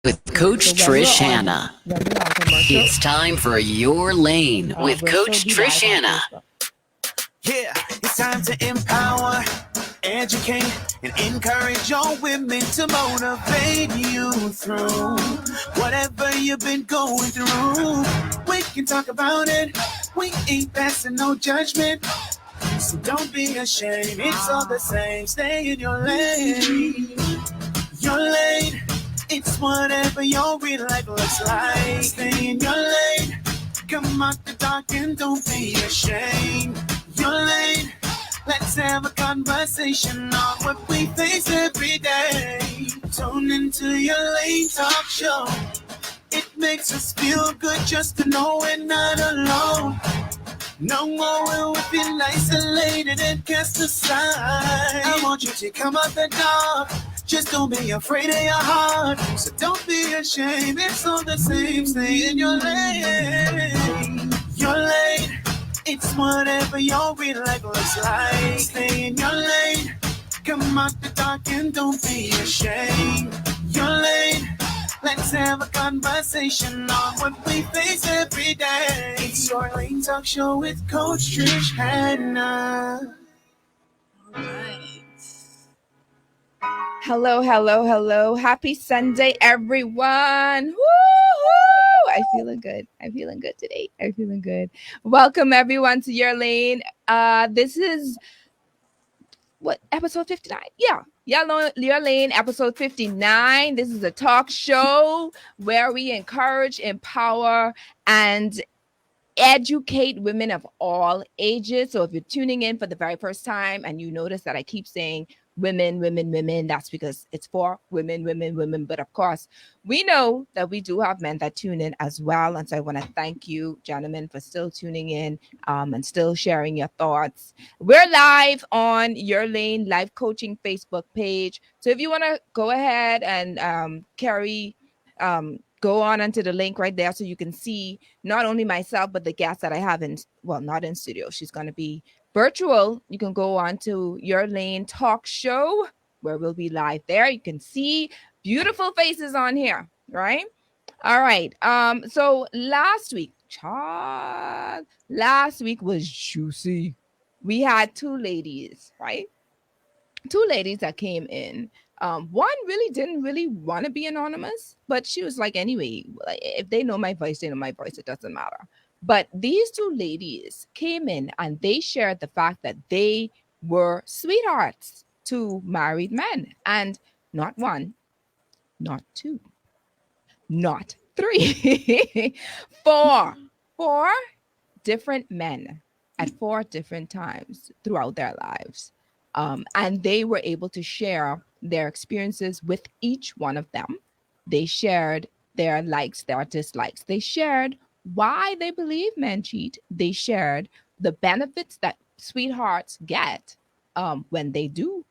with Coach Trish Hanna. It's time for Your Lane with Coach Trish Hanna. Yeah, it's time to empower, educate, and encourage your women to motivate you through whatever you've been going through. We can talk about it. We ain't passing no judgment. So don't be ashamed. It's all the same. Stay in your lane. Your lane. It's whatever your real life looks like. Stay in your lane. Come out the dark and don't be ashamed. Your lane. Let's have a conversation on what we face every day. Tune into Your Lane Talk Show. It makes us feel good just to know we're not alone. No more will we feel isolated and cast aside. I want you to come out the dark. Just don't be afraid of your heart. So don't be ashamed. It's all the same. Stay in your lane. Your lane. It's whatever your real life looks like. Stay in your lane. Come out the dark and don't be ashamed. Your lane. Let's have a conversation on what we face every day. It's Your Lane Talk Show with Coach Trish Hanna. All right. Hello. Happy Sunday, everyone. Woo-hoo! I'm feeling good today. I'm feeling good. Welcome, everyone, to Your Lane. This is episode 59? Yeah. Your Lane, episode 59. This is a talk show where we encourage, empower, and educate women of all ages. So if you're tuning in for the very first time and you notice that I keep saying women, that's because it's for women. But of course, we know that we do have men that tune in as well. And so I want to thank you, gentlemen, for still tuning in and still sharing your thoughts. We're live on Your Lane Life Coaching Facebook page. So if you want to go ahead and go on onto the link right there so you can see not only myself, but the guest that I have not in studio. She's going to be virtual. You can go on to Your Lane Talk Show where we'll be live there. You can see beautiful faces on here, right? All right. So last week was juicy. We had two ladies, right? Two ladies that came in. One really didn't really want to be anonymous, but she was like, anyway, if they know my voice, they know my voice. It doesn't matter. But these two ladies came in and they shared the fact that they were sweethearts to married men. And not one, not two, not three, four different men at four different times throughout their lives. And they were able to share their experiences with each one of them. They shared their likes, their dislikes. They shared why they believe men cheat. They shared the benefits that sweethearts get when they do,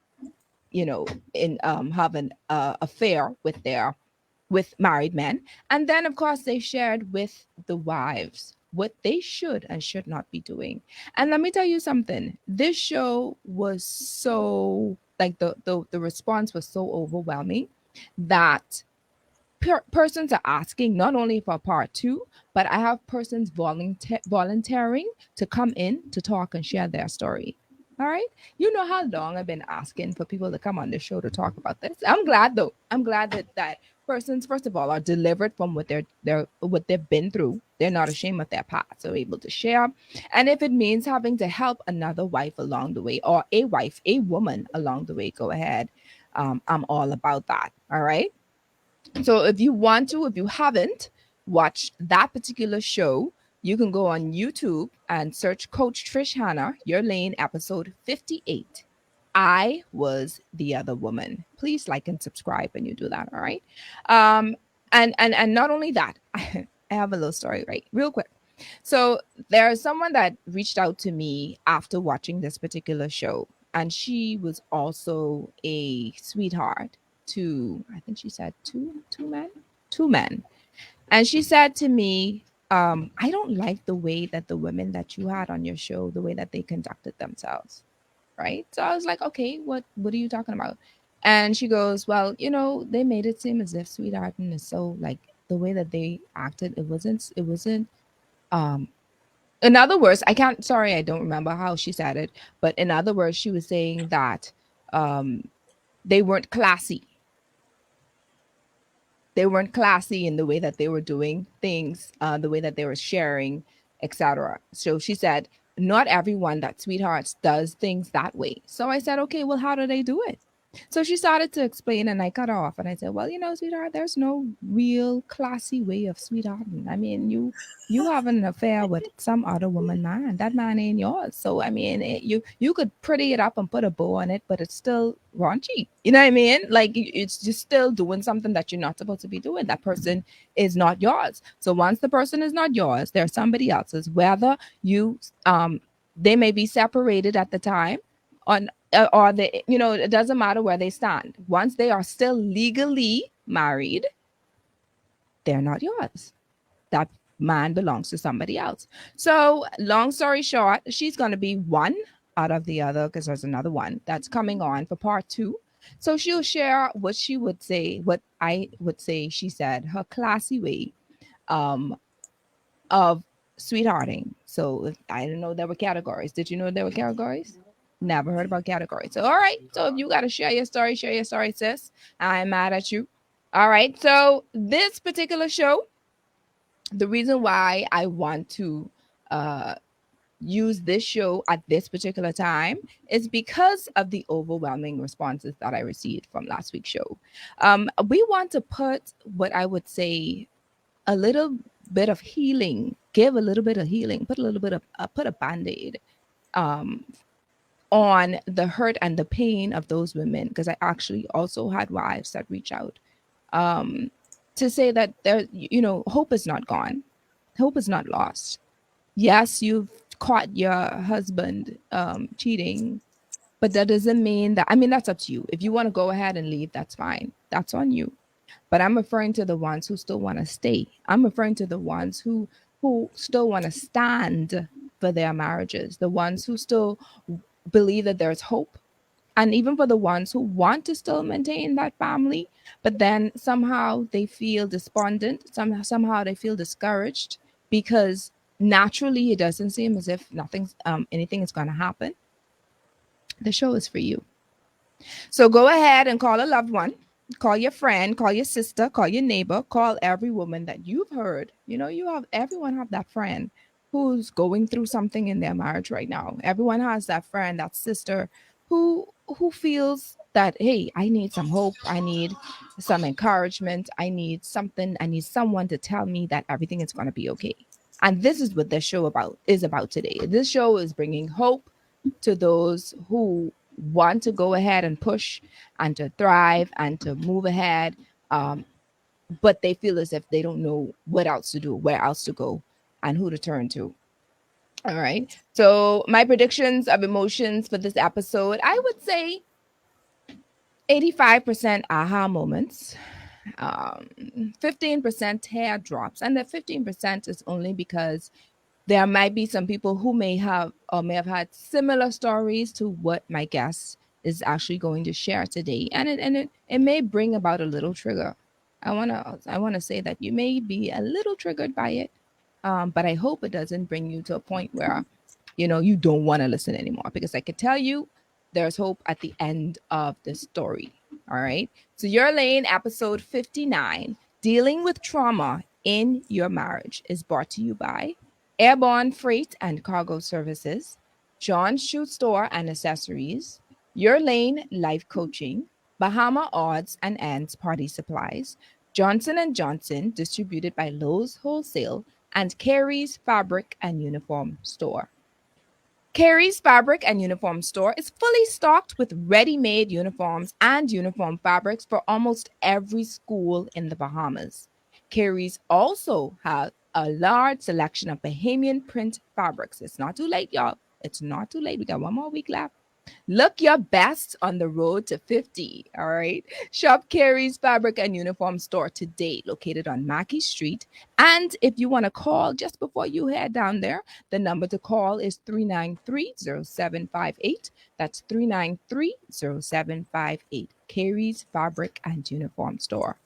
have an affair with married men. And then, of course, they shared with the wives what they should and should not be doing. And let me tell you something. This show was so the response was so overwhelming that persons are asking not only for part 2, but I have persons volunteering to come in to talk and share their story. All right. You know how long I've been asking for people to come on the show to talk about this. I'm glad though. I'm glad that persons, first of all, are delivered from what they've been through. They're not ashamed of their past. They're able to share. And if it means having to help another wife along the way, or a woman along the way, go ahead. I'm all about that. All right. So if you haven't watched that particular show, you can go on YouTube and search Coach Trish Hanna, Your Lane, episode 58. I was the other woman. Please like and subscribe when you do that. All right. And not only that, I have a little story, right? Real quick. So there's someone that reached out to me after watching this particular show, and she was also a sweetheart to, I think she said two men. And she said to me, I don't like the way that the women that you had on your show, the way that they conducted themselves. Right. So I was like, okay, what are you talking about? And she goes, well, they made it seem as if sweetheart and is so like the way that they acted. It wasn't. Um, in other words, I can't. Sorry, I don't remember how she said it, but in other words, she was saying that they weren't classy. They weren't classy in the way that they were doing things, the way that they were sharing, etc. So she said, not everyone that sweethearts does things that way. So I said, okay, well, how do they do it? So she started to explain, and I cut her off, and I said, well, sweetheart, there's no real classy way of sweethearting. I mean, you have an affair with some other woman, man. That man ain't yours. So I mean, you could pretty it up and put a bow on it, but it's still raunchy. You know what I mean? Like it's just still doing something that you're not supposed to be doing. That person is not yours. So once the person is not yours, they're somebody else's. Whether you they may be separated at the time on or they, it doesn't matter where they stand. Once they are still legally married, they're not yours. That man belongs to somebody else. So, long story short, she's going to be one out of the other because there's another one that's coming on for part 2. So, she'll share what she would say, what I would say she said, her classy way um, of sweethearting. So, I didn't know there were categories. Did you know there were categories? Never heard about categories. So, all right. So, if you got to share your story, sis. I'm mad at you. All right. So, this particular show, the reason why I want to uh, use this show at this particular time is because of the overwhelming responses that I received from last week's show. We want to put what I would say a little bit of healing, give a little bit of healing, put a little bit of put a band-aid um, on the hurt and the pain of those women, because I actually also had wives that reach out um, to say that hope is not gone, hope is not lost. Yes, you've caught your husband cheating, but that doesn't mean that. I mean, that's up to you. If you want to go ahead and leave, that's fine. That's on you. But I'm referring to the ones who still want to stay. I'm referring to the ones who still want to stand for their marriages, the ones who still believe that there's hope, and even for the ones who want to still maintain that family, but then somehow they feel despondent, somehow they feel discouraged because naturally it doesn't seem as if anything is going to happen. The show is for you. So go ahead and call a loved one, call your friend, call your sister, call your neighbor, call every woman that you've heard. Everyone have that friend who's going through something in their marriage right now. Everyone has that friend, that sister who feels that, hey, I need some hope, I need some encouragement, I need something, I need someone to tell me that everything is going to be okay. And this is what this show is about today. This show is bringing hope to those who want to go ahead and push and to thrive and to move ahead, but they feel as if they don't know what else to do, where else to go, and who to turn to. All right. So my predictions of emotions for this episode, I would say 85% aha moments, 15% hair drops. And the 15% is only because there might be some people who may have had similar stories to what my guest is actually going to share today. And it may bring about a little trigger. I wanna say that you may be a little triggered by it. But I hope it doesn't bring you to a point where you don't want to listen anymore, because I can tell you there's hope at the end of the story. All right. So Your Lane, episode 59, Dealing with Trauma in Your Marriage, is brought to you by Airborne Freight and Cargo Services, John's Shoe Store and Accessories, Your Lane Life Coaching, Bahama Odds and Ends Party Supplies, Johnson & Johnson, distributed by Lowe's Wholesale, and Carey's Fabric and Uniform Store. Carey's Fabric and Uniform Store is fully stocked with ready-made uniforms and uniform fabrics for almost every school in the Bahamas. Carey's also has a large selection of Bahamian print fabrics. It's not too late, y'all. It's not too late. We got one more week left. Look your best on the road to 50. All right. Shop Carey's Fabric and Uniform Store today, located on Mackey Street. And if you want to call just before you head down there, the number to call is 393-0758. That's 393-0758. Carey's Fabric and Uniform Store.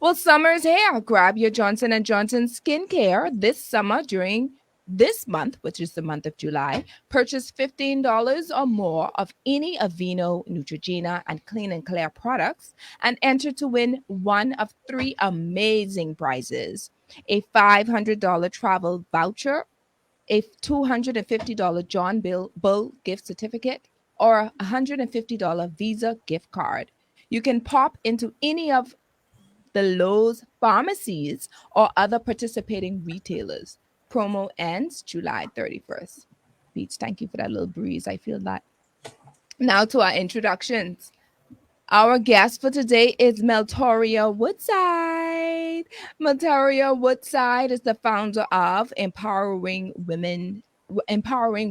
Well, summer's here. Grab your Johnson & Johnson skincare this summer during this month, which is the month of July. Purchase $15 or more of any Aveeno, Neutrogena, and Clean and Clear products and enter to win one of 3 amazing prizes: a $500 travel voucher, a $250 John Bull gift certificate, or a $150 Visa gift card. You can pop into any of the Lowe's pharmacies or other participating retailers. Promo ends July 31st. Beach, thank you for that little breeze. I feel that. Now to our introductions. Our guest for today is Maltoria Woodside. Maltoria Woodside is the founder of Empowering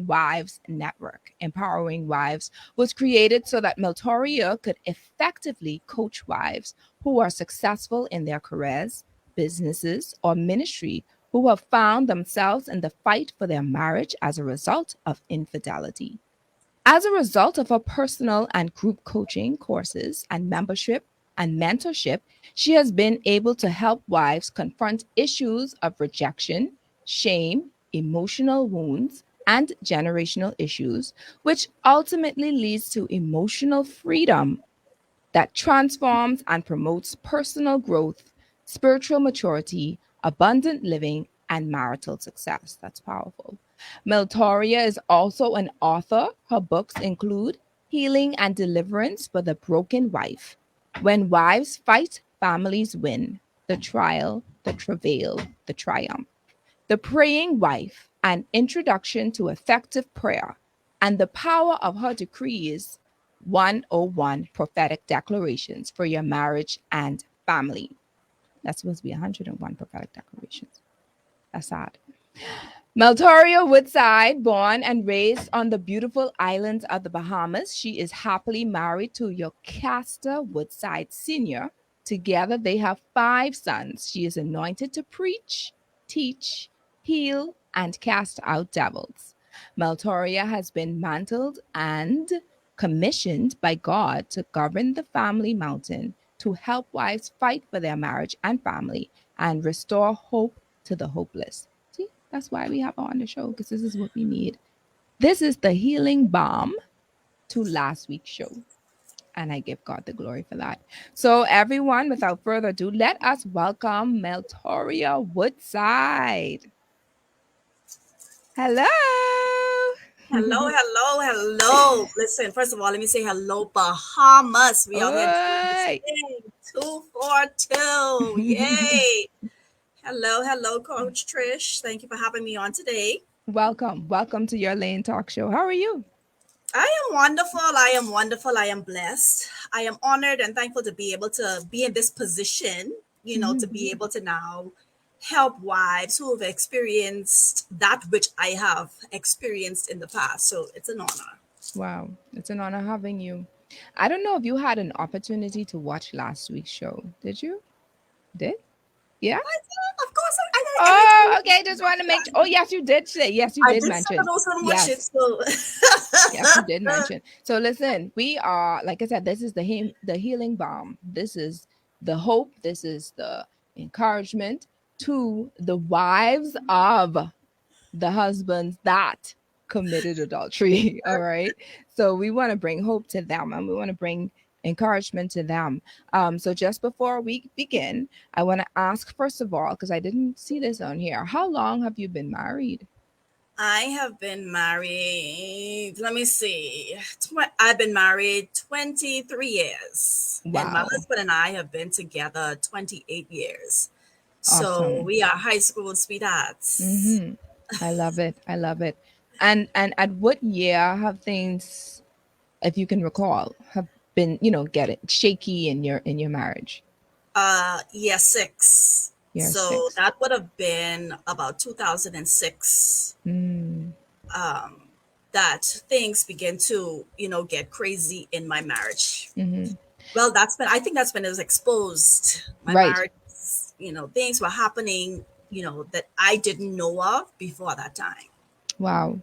Wives Network. Empowering Wives was created so that Maltoria could effectively coach wives who are successful in their careers, businesses, or ministry who have found themselves in the fight for their marriage as a result of infidelity. As a result of her personal and group coaching courses and membership and mentorship, she has been able to help wives confront issues of rejection, shame, emotional wounds, and generational issues, which ultimately leads to emotional freedom that transforms and promotes personal growth, spiritual maturity, abundant living, and marital success. That's powerful. Meltoria is also an author. Her books include Healing and Deliverance for the Broken Wife, When Wives Fight, Families Win, The Trial, the Travail, the Triumph, The Praying Wife, An Introduction to Effective Prayer, and the power of her decrees, 101 Prophetic Declarations for Your Marriage and Family. That's supposed to be 101 prophetic declarations. That's sad. Maltoria Woodside, born and raised on the beautiful islands of the Bahamas, she is happily married to Yocasta Woodside Sr. Together, they have 5 sons. She is anointed to preach, teach, heal, and cast out devils. Maltoria has been mantled and commissioned by God to govern the family mountain to help wives fight for their marriage and family and restore hope to the hopeless. See, that's why we have her on the show, because this is what we need. This is the healing balm to last week's show. And I give God the glory for that. So, everyone, without further ado, let us welcome Maltoria Woodside. Hello. Hello, hello, hello. Listen, first of all, let me say hello, Bahamas. We out here doing this thing. 242. Yay. Hello, Coach Trish. Thank you for having me on today. Welcome to your Lane Talk Show. How are you? I am wonderful. I am blessed. I am honored and thankful to be able to be in this position, to be able to now help wives who have experienced that which I have experienced in the past. So it's an honor. Wow. It's an honor having you. I don't know if you had an opportunity to watch last week's show. Did you? Did? Yeah? Of course. Oh, okay. Just want to make sure. Oh, yes, you did say. Yes, you did mention. Yes. Yes, you did mention. So listen, we are, like I said, this is the healing balm. This is the hope. This is the encouragement to the wives of the husbands that committed adultery. All right. So we want to bring hope to them, and we want to bring encouragement to them. So just before we begin, I want to ask, first of all, because I didn't see this on here, how long have you been married? I have been married, let me see. I've been married 23 years. Wow. And my husband and I have been together 28 years. Awesome. So we are high school sweethearts. Mm-hmm. I love it. And at what year have things, if you can recall, have been, getting shaky in your marriage? Year 6. So that would have been about 2006. That things begin to, get crazy in my marriage. Mm-hmm. Well, I think that's when it was exposed. My marriage, things were happening, that I didn't know of before that time. Wow.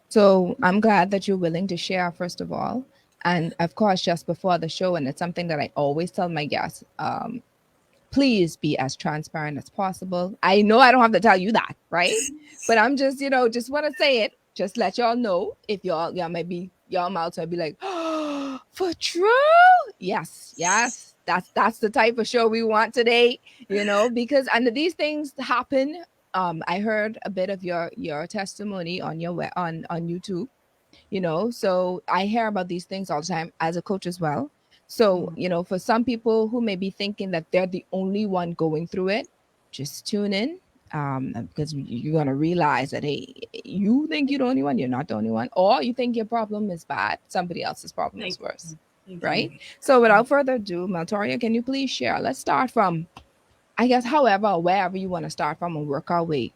So I'm glad that you're willing to share, first of all. And of course, just before the show, and it's something that I always tell my guests, please be as transparent as possible. I know I don't have to tell you that, right? But I'm just, just want to say it. Just let y'all know if y'all might be, y'all mouths might be like, oh, for true. Yes. That's the type of show we want today, because and these things happen. I heard a bit of your testimony on on YouTube, so I hear about these things all the time as a coach as well. So, for some people who may be thinking that they're the only one going through it, just tune in, because you're going to realize that, hey, you think you're the only one, you're not the only one, or you think your problem is bad, somebody else's problem is worse. Right? So without further ado, Maltoria, can you please share? Let's start from, I guess, wherever you want to start from and work our way.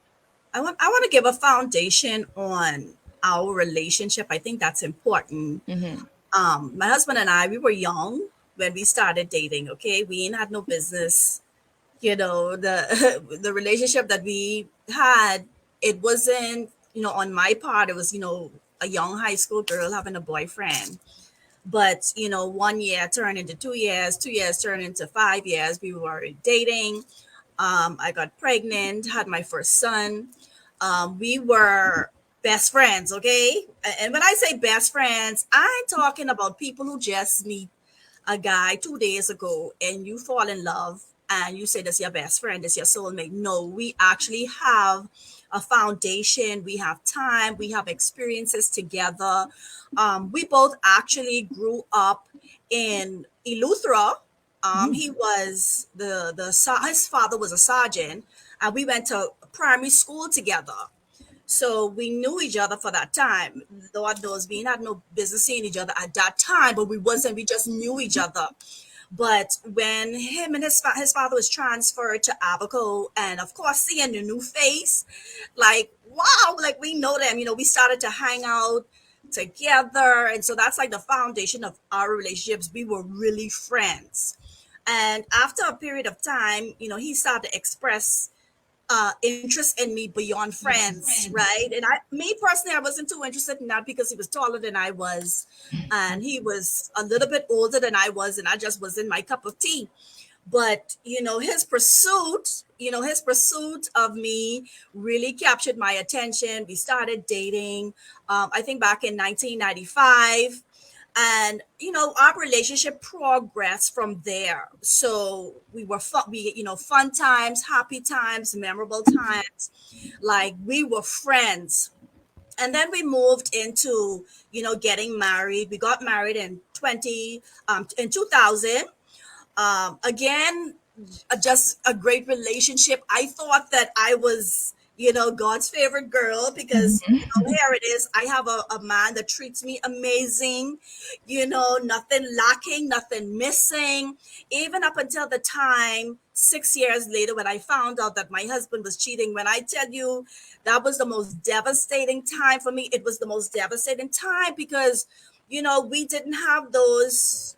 I want to give a foundation on our relationship. I think that's important. My husband and I, we were young when we started dating. Okay, we ain't had no business. The the relationship that we had, it wasn't, on my part, it was, a young high school girl having a boyfriend. But 1 year turned into 2 years, 2 years turned into 5 years. We were dating. I got pregnant, had my first son. We were best friends, okay? And when I say best friends, I'm talking about people who just meet a guy 2 days ago and you fall in love and you say that's your best friend, that's your soulmate. No, we actually have a foundation. We have time. We have experiences together. We both actually grew up in Eleuthera. He was his father was a sergeant, and we went to primary school together. So we knew each other for that time. Lord knows we had no business seeing each other at that time, but we just knew each other. But when him and his father was transferred to Abaco, and of course seeing the new face, like wow, like we know them. We started to hang out together, and so that's like the foundation of our relationships. We were really friends. And after a period of time, he started to express interest in me beyond friends, right? And me personally, I wasn't too interested in that because he was taller than I was, and he was a little bit older than I was, and I just wasn't my cup of tea. But his pursuit of me really captured my attention. We started dating, I think back in 1995. And our relationship progressed from there. So we were fun times, happy times, memorable times. Like we were friends. And then we moved into getting married. We got married in 2000. Again, just a great relationship. I thought that I was, God's favorite girl because, here it is. I have a man that treats me amazing, nothing lacking, nothing missing. Even up until the time, 6 years later, when I found out that my husband was cheating, when I tell you that was the most devastating time for me, it was the most devastating time because we didn't have those,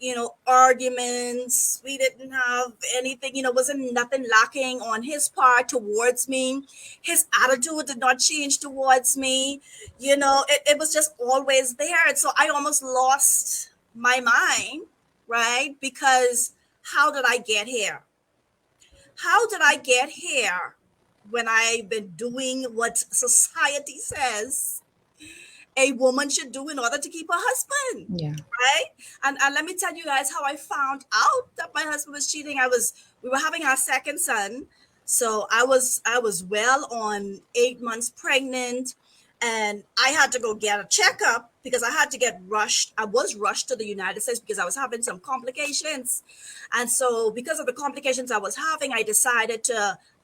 arguments. We didn't have anything, wasn't nothing lacking on his part towards me. His attitude did not change towards me. It was just always there. And so I almost lost my mind, right? Because how did I get here? How did I get here when I've been doing what society says a woman should do in order to keep her husband? Yeah. Right. And let me tell you guys how I found out that my husband was cheating. We were having our second son. So I was well on 8 months pregnant, and I had to go get a checkup because I had to get rushed. I was rushed to the United States because I was having some complications. And so because of the complications I was having, I decided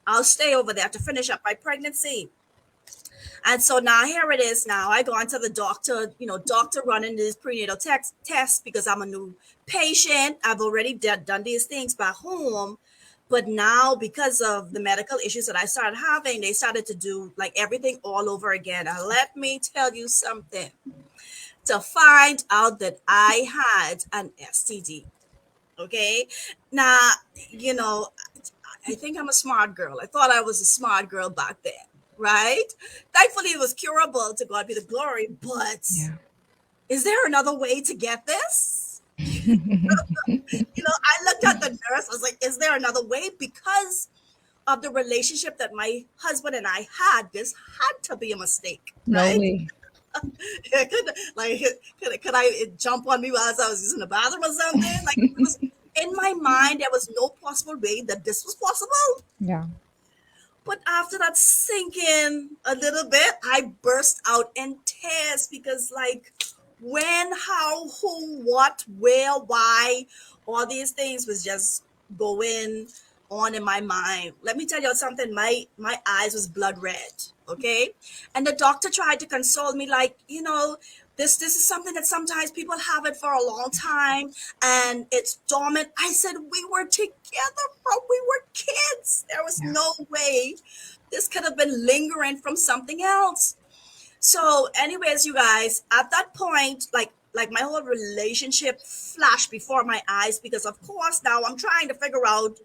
I'll stay over there to finish up my pregnancy. And so now here it is. Now I go on to the doctor, doctor running this prenatal test because I'm a new patient. I've already done these things back home. But now because of the medical issues that I started having, they started to do like everything all over again. And let me tell you something. To find out that I had an STD. Okay. Now, I think I'm a smart girl. I thought I was a smart girl back then. Right? Thankfully, it was curable. To God be the glory. But is there another way to get this? I looked at the nurse. I was like, is there another way? Because of the relationship that my husband and I had, this had to be a mistake, No right? way. Could I jump on me while I was using the bathroom or something? Like, it was, in my mind, there was no possible way that this was possible. Yeah. But after that sinking a little bit, I burst out in tears because, like, when, how, who, what, where, why, all these things was just going on in my mind. Let me tell you something. My eyes was blood red. Okay, and the doctor tried to console me, like, this is something that sometimes people have it for a long time and it's dormant. I said, we were together from we were kids. There was Yeah. no way this could have been lingering from something else. So, anyways, you guys, at that point, like my whole relationship flashed before my eyes because, of course, now I'm trying to figure out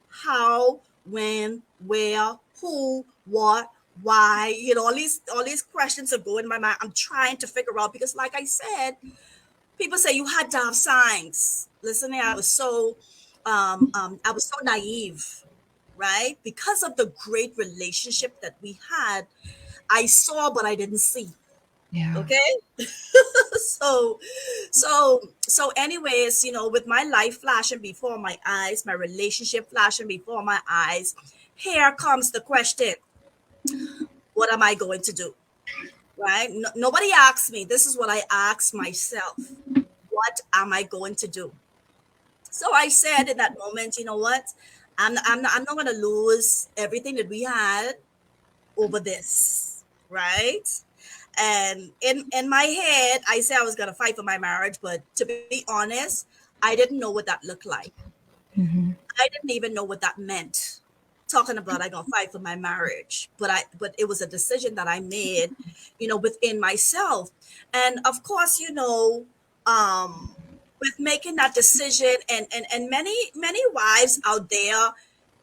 how, when, where, who, what, why. All these questions are going in my mind. I'm trying to figure out because, like I said, people say you had to have signs. Listening, I was so naive, right? Because of the great relationship that we had, I saw, but I didn't see. Yeah. Okay. so anyways, with my life flashing before my eyes, my relationship flashing before my eyes, here comes the question: what am I going to do? Right? Nobody asked me. This is what I asked myself: what am I going to do? So I said in that moment, you know what, I'm not going to lose everything that we had over this, right? And in my head, I said I was gonna fight for my marriage, but to be honest, I didn't know what that looked like. Hmm. I didn't even know what that meant. Talking about I gonna fight for my marriage, but it was a decision that I made, within myself, and of course, with making that decision, and many wives out there,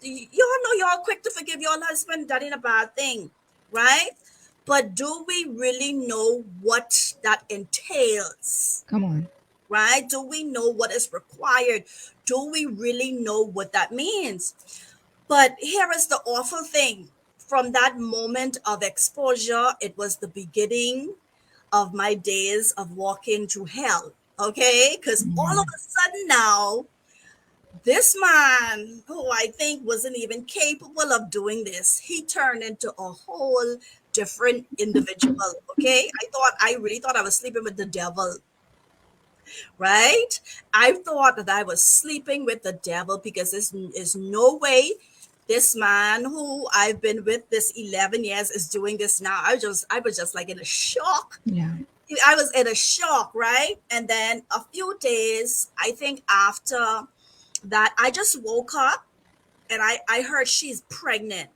y'all know y'all quick to forgive your husband. That ain't a bad thing, right? But do we really know what that entails? Come on. Right? Do we know what is required? Do we really know what that means? But here is the awful thing. From that moment of exposure, it was the beginning of my days of walking through hell. Okay? Because all of Yeah. a sudden now, this man, who I think wasn't even capable of doing this, he turned into a whole different individual. Okay? I really thought I was sleeping with the devil, right? I thought that I was sleeping with the devil because there's no way this man who I've been with this 11 years is doing this now. I was just like in a shock. Yeah. I was in a shock, right? And then a few days, I think after that, I just woke up and I heard she's pregnant,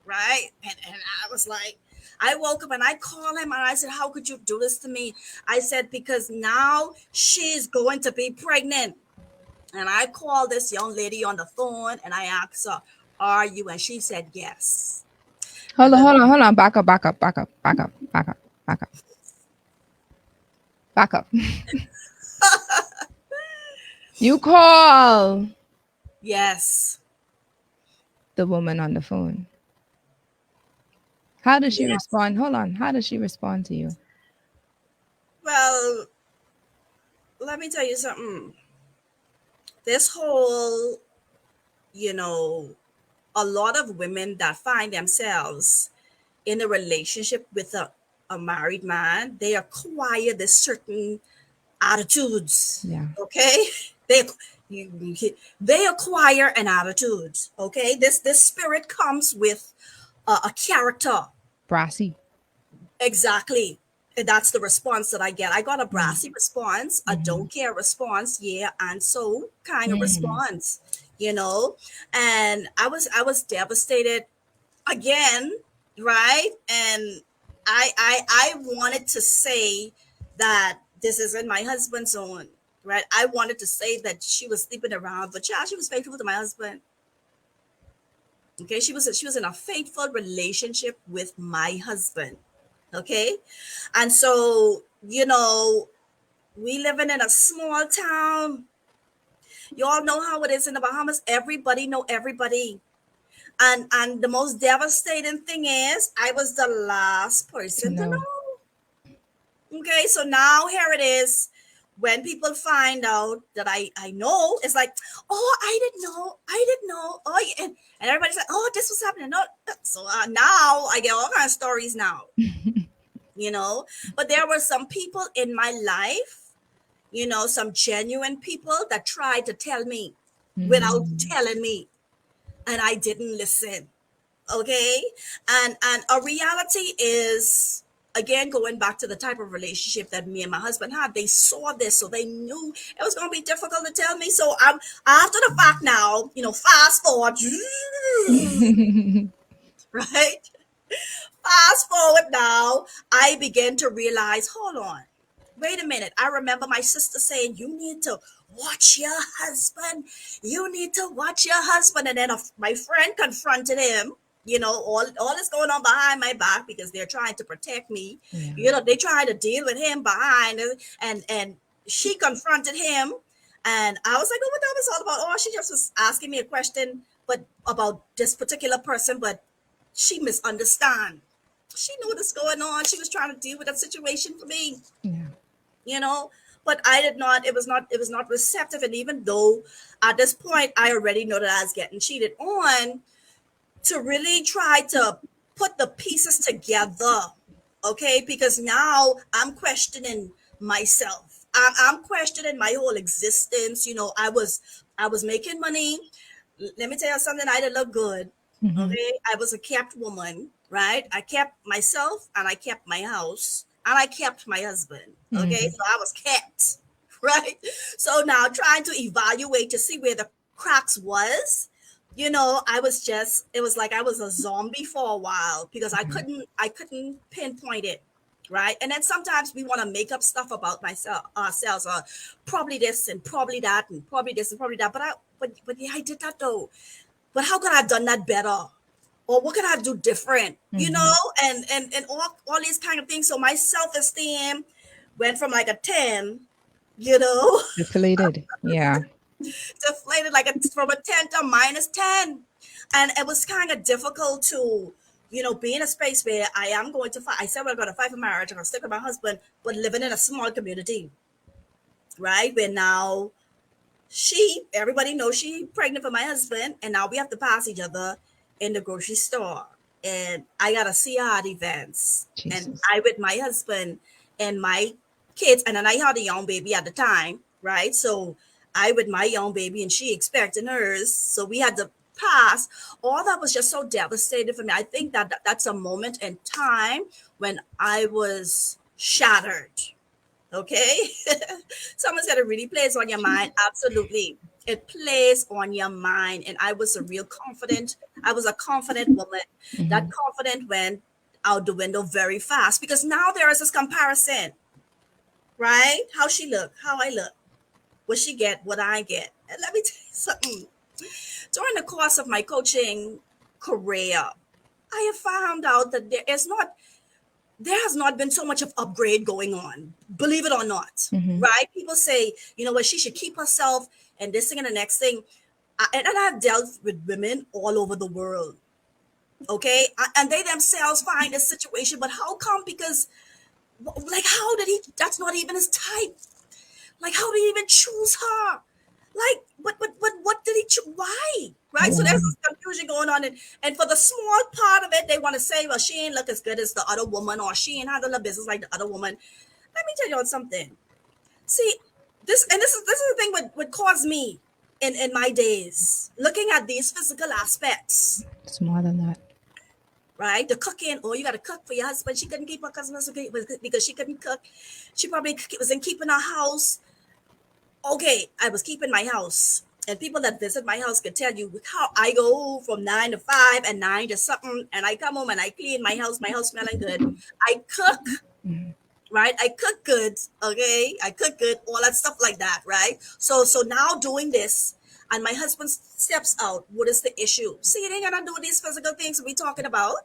right? And I was like, I woke up and I called him and I said, how could you do this to me? I said, because now she's going to be pregnant. And I called this young lady on the phone and I asked her, are you? And she said, yes. Hold And on, the hold on, hold on. Back up, back up, back up, back up, back up, back up, back up. You call yes, the woman on the phone. How does she yes. respond? Hold on. How does she respond to you? Well, let me tell you something. This whole, you know, a lot of women that find themselves in a relationship with a married man, they acquire this certain attitudes. Yeah. Okay, they they acquire an attitude. Okay, this spirit comes with a character. Brassy. Exactly. And that's the response that I get. I got a Mm. brassy response, a Mhm. don't care response, yeah, and so kind of Mhm. response, And I was devastated again, right? And I wanted to say that this isn't my husband's own, right? I wanted to say that she was sleeping around, but yeah, she was faithful to my husband. Okay, she was in a faithful relationship with my husband. Okay, and so We living in a small town. You all know how it is in the Bahamas. Everybody know everybody. And the most devastating thing is I was the last person to No. know. Okay, so now here it is. When people find out that I know, it's like, oh, I didn't know, I didn't know. Oh, yeah. And everybody's like, oh, this was happening. No, so now I get all kinds of stories now, you know. But there were some people in my life, you know, some genuine people that tried to tell me without telling me, and I didn't listen. Okay, and a reality is, again, going back to the type of relationship that me and my husband had, they saw this, so they knew it was going to be difficult to tell me. So I'm after the fact now, you know, fast forward, right? Fast forward now, I begin to realize, hold on, wait a minute. I remember my sister saying, you need to watch your husband. You need to watch your husband. And then my friend confronted him. You know, all is going on behind my back because they're trying to protect me. Yeah. You know, they try to deal with him behind, and she confronted him. And I was like, oh, what that was all about? Oh, she just was asking me a question, but about this particular person, but she misunderstand. She knew what's going on. She was trying to deal with that situation for me, Yeah. you know. But I did not. It was not receptive. And even though at this point I already know that I was getting cheated on, to really try to put the pieces together, okay? Because now I'm questioning myself. I'm questioning my whole existence. You know, I was making money. Let me tell you something. I did look good. Mhm. Okay, I was a kept woman, right? I kept myself, and I kept my house, and I kept my husband. Okay, Mhm. so I was kept, right? So now trying to evaluate to see where the cracks was, you know, I was just, it was like I was a zombie for a while because I couldn't pinpoint it. Right. And then sometimes we want to make up stuff about myself ourselves, or probably this and probably that and probably this and probably that. But yeah, I did that though. But how could I have done that better? Or what could I do different? You know, Mhm. and all these kind of things. So my self-esteem went from like a 10, you know, Deflated. Yeah. deflated like from a 10 to minus 10. And it was kind of difficult to, you know, be in a space where I am going to fight. I said we're going to fight for marriage. I'm going to stick with my husband, but living in a small community, right? Where now everybody knows she pregnant for my husband, and now we have to pass each other in the grocery store. And I got to see her at events. And Jesus. I with my husband and my kids, and then I had a young baby at the time, right? So I with my young baby and she expecting hers. So we had to pass. All that was just so devastating for me. I think that's a moment in time when I was shattered. Okay. Someone said it really plays on your mind. Absolutely. It plays on your mind. And I was a confident woman. That Mhm. confident went out the window very fast because now there is this comparison, right? How she look, how I look, what she get, what I get. And let me tell you something. During the course of my coaching career, I have found out that there has not been so much of upgrade going on, believe it or not, Mhm. right? People say, you know what, she should keep herself and this thing and the next thing. And I've dealt with women all over the world, okay? And they themselves find this situation, but how come? Because, like, how did he, that's not even his type. Like, how did he even choose her? Like, but what did he choose? Why? Right? So Yeah. there's this confusion going on. And for the small part of it, they want to say, well, she ain't look as good as the other woman, or she ain't handle her business like the other woman. Let me tell you on something. See, this is the thing what caused me in my days, looking at these physical aspects, It's more than that. right? The cooking, oh, you got to cook for your husband. She couldn't keep her husband because she couldn't cook. She probably wasn't keeping her house. Okay, I was keeping my house. And people that visit my house can tell you how I go from 9 to 5 and 9 to something. And I come home and I clean my house smelling good. I cook, Mhm. right? I cook good. Okay. I cook good, all that stuff like that, right? So now doing this, and my husband steps out. What is the issue? See, it ain't gonna do these physical things we talking about.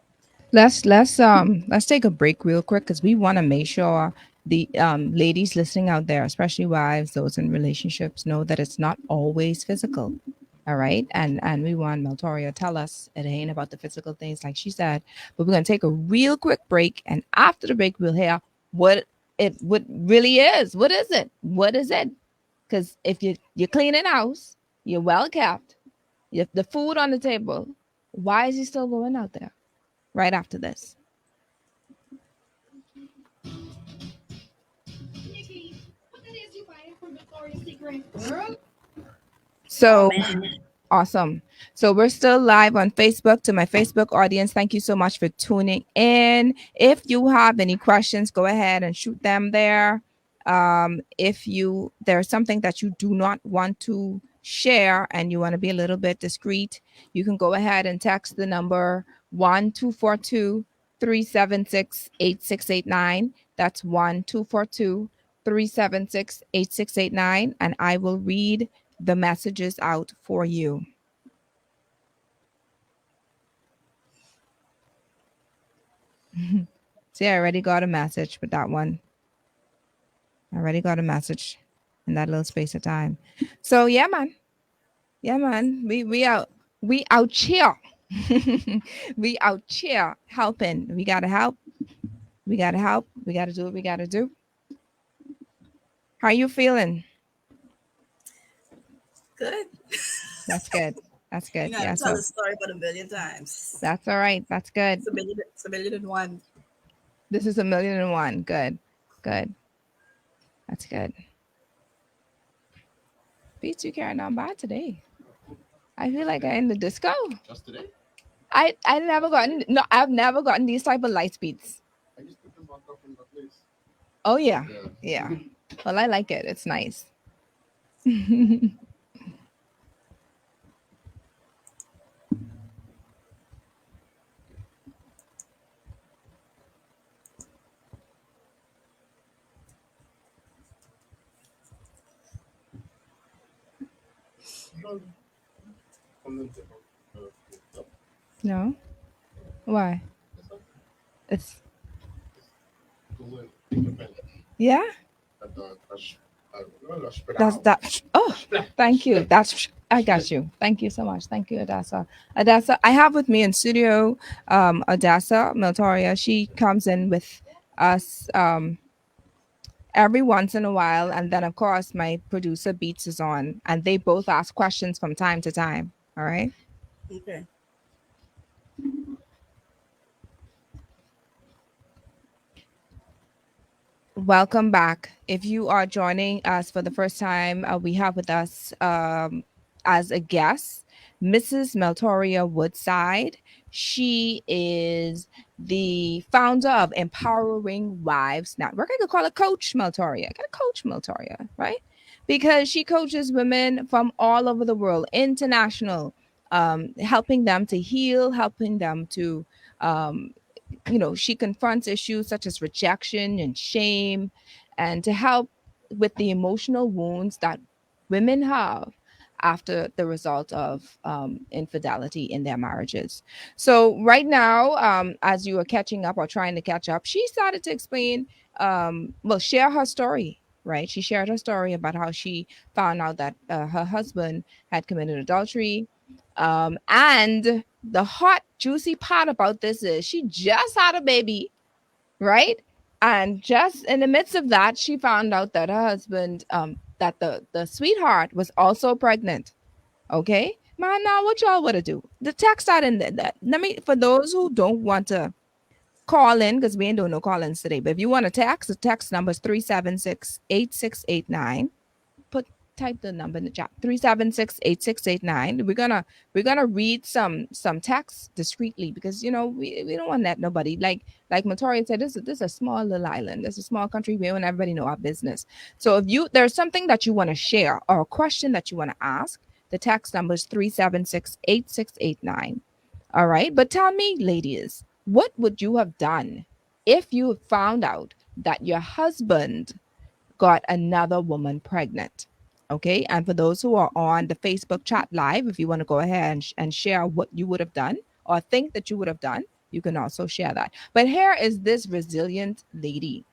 Let's take a break real quick because we want to make sure the ladies listening out there, especially wives, those in relationships, know that it's not always physical. All right. And we want Maltoria tell us it ain't about the physical things like she said. But we're gonna take a real quick break. And after the break, we'll hear what really is. What is it? What is it? Because if you're cleaning house, you're well kept, you have the food on the table, why is he still going out there? Right after this. So awesome. So we're still live on Facebook. To my Facebook audience, thank you so much for tuning in. If you have any questions, go ahead and shoot them there. If there's something that you do not want to share and you want to be a little bit discreet, you can go ahead and text the number 1-242-376-8689. That's 1-242-376-8689, and I will read the messages out for you. See, I already got a message with that one. I already got a message in that little space of time. So yeah, man. We out here. We out here helping. We gotta help. We gotta help. We gotta do what we gotta do. How you feeling? Good. That's good. That's good. You know, tell the story about 1,000,000 times. That's all right. That's good. It's 1,000,001. This is 1,000,001. Good. Good. That's good. Beats you carrying on by today. I feel like I'm in the disco. Just today? I've never gotten these type of light speeds. I just put them back up in the place. Oh yeah. Well, I like it. It's nice. No? Why? It's yeah. That's that. Oh, thank you. That's I got you. Thank you so much. Thank you, Adassa. Adassa, I have with me in studio, Adassa Maltoria. She comes in with us every once in a while, and then of course my producer Beats is on, and they both ask questions from time to time. All right. Okay. Welcome back. If you are joining us for the first time, we have with us as a guest Mrs. Maltoria Woodside. She is the founder of Empowering Wives Network. I could call her Coach Maltoria. I got Coach Maltoria, right? Because she coaches women from all over the world, international, helping them to heal, helping them to she confronts issues such as rejection and shame, and to help with the emotional wounds that women have after the result of infidelity in their marriages. So right now, as you are catching up or trying to catch up, she started to explain, share her story. Right, she shared her story about how she found out that her husband had committed adultery. And the hot, juicy part about this is she just had a baby, right? And just in the midst of that, she found out that her husband, that the sweetheart was also pregnant. Okay, man, now what y'all want to do? The text out in there. Let me, for those who don't want to call in, because we ain't doing no call-ins today, but if you want to text, the text number is 376-8689. Type the number in the chat, 376-8689. We're gonna read some text discreetly, because we don't want to let nobody, like Maltoria said, this is a small little island, this is a small country, we don't want everybody know our business. So if there's something that you want to share or a question that you want to ask, the text number is 376-8689. All right, but tell me, ladies, what would you have done if you found out that your husband got another woman pregnant? Okay, and for those who are on the Facebook chat live, if you want to go ahead and share what you would have done or think that you would have done, you can also share that. But here is this resilient lady.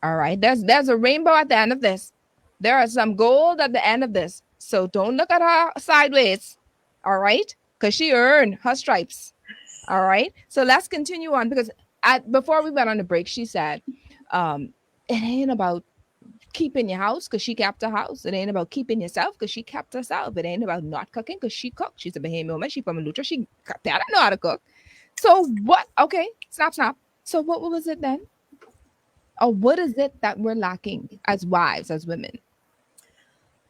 All right. There's a rainbow at the end of this. There is some gold at the end of this. So don't look at her sideways. All right. Because she earned her stripes. All right. So let's continue on because before we went on the break, she said, it ain't about keeping your house because she kept her house. It ain't about keeping yourself because she kept herself. It ain't about not cooking because she cooked. She's a Bahamian woman. She from Lutra. She that I know how to cook. So what? Okay. Snap. So what was it then? Or what is it that we're lacking as wives, as women?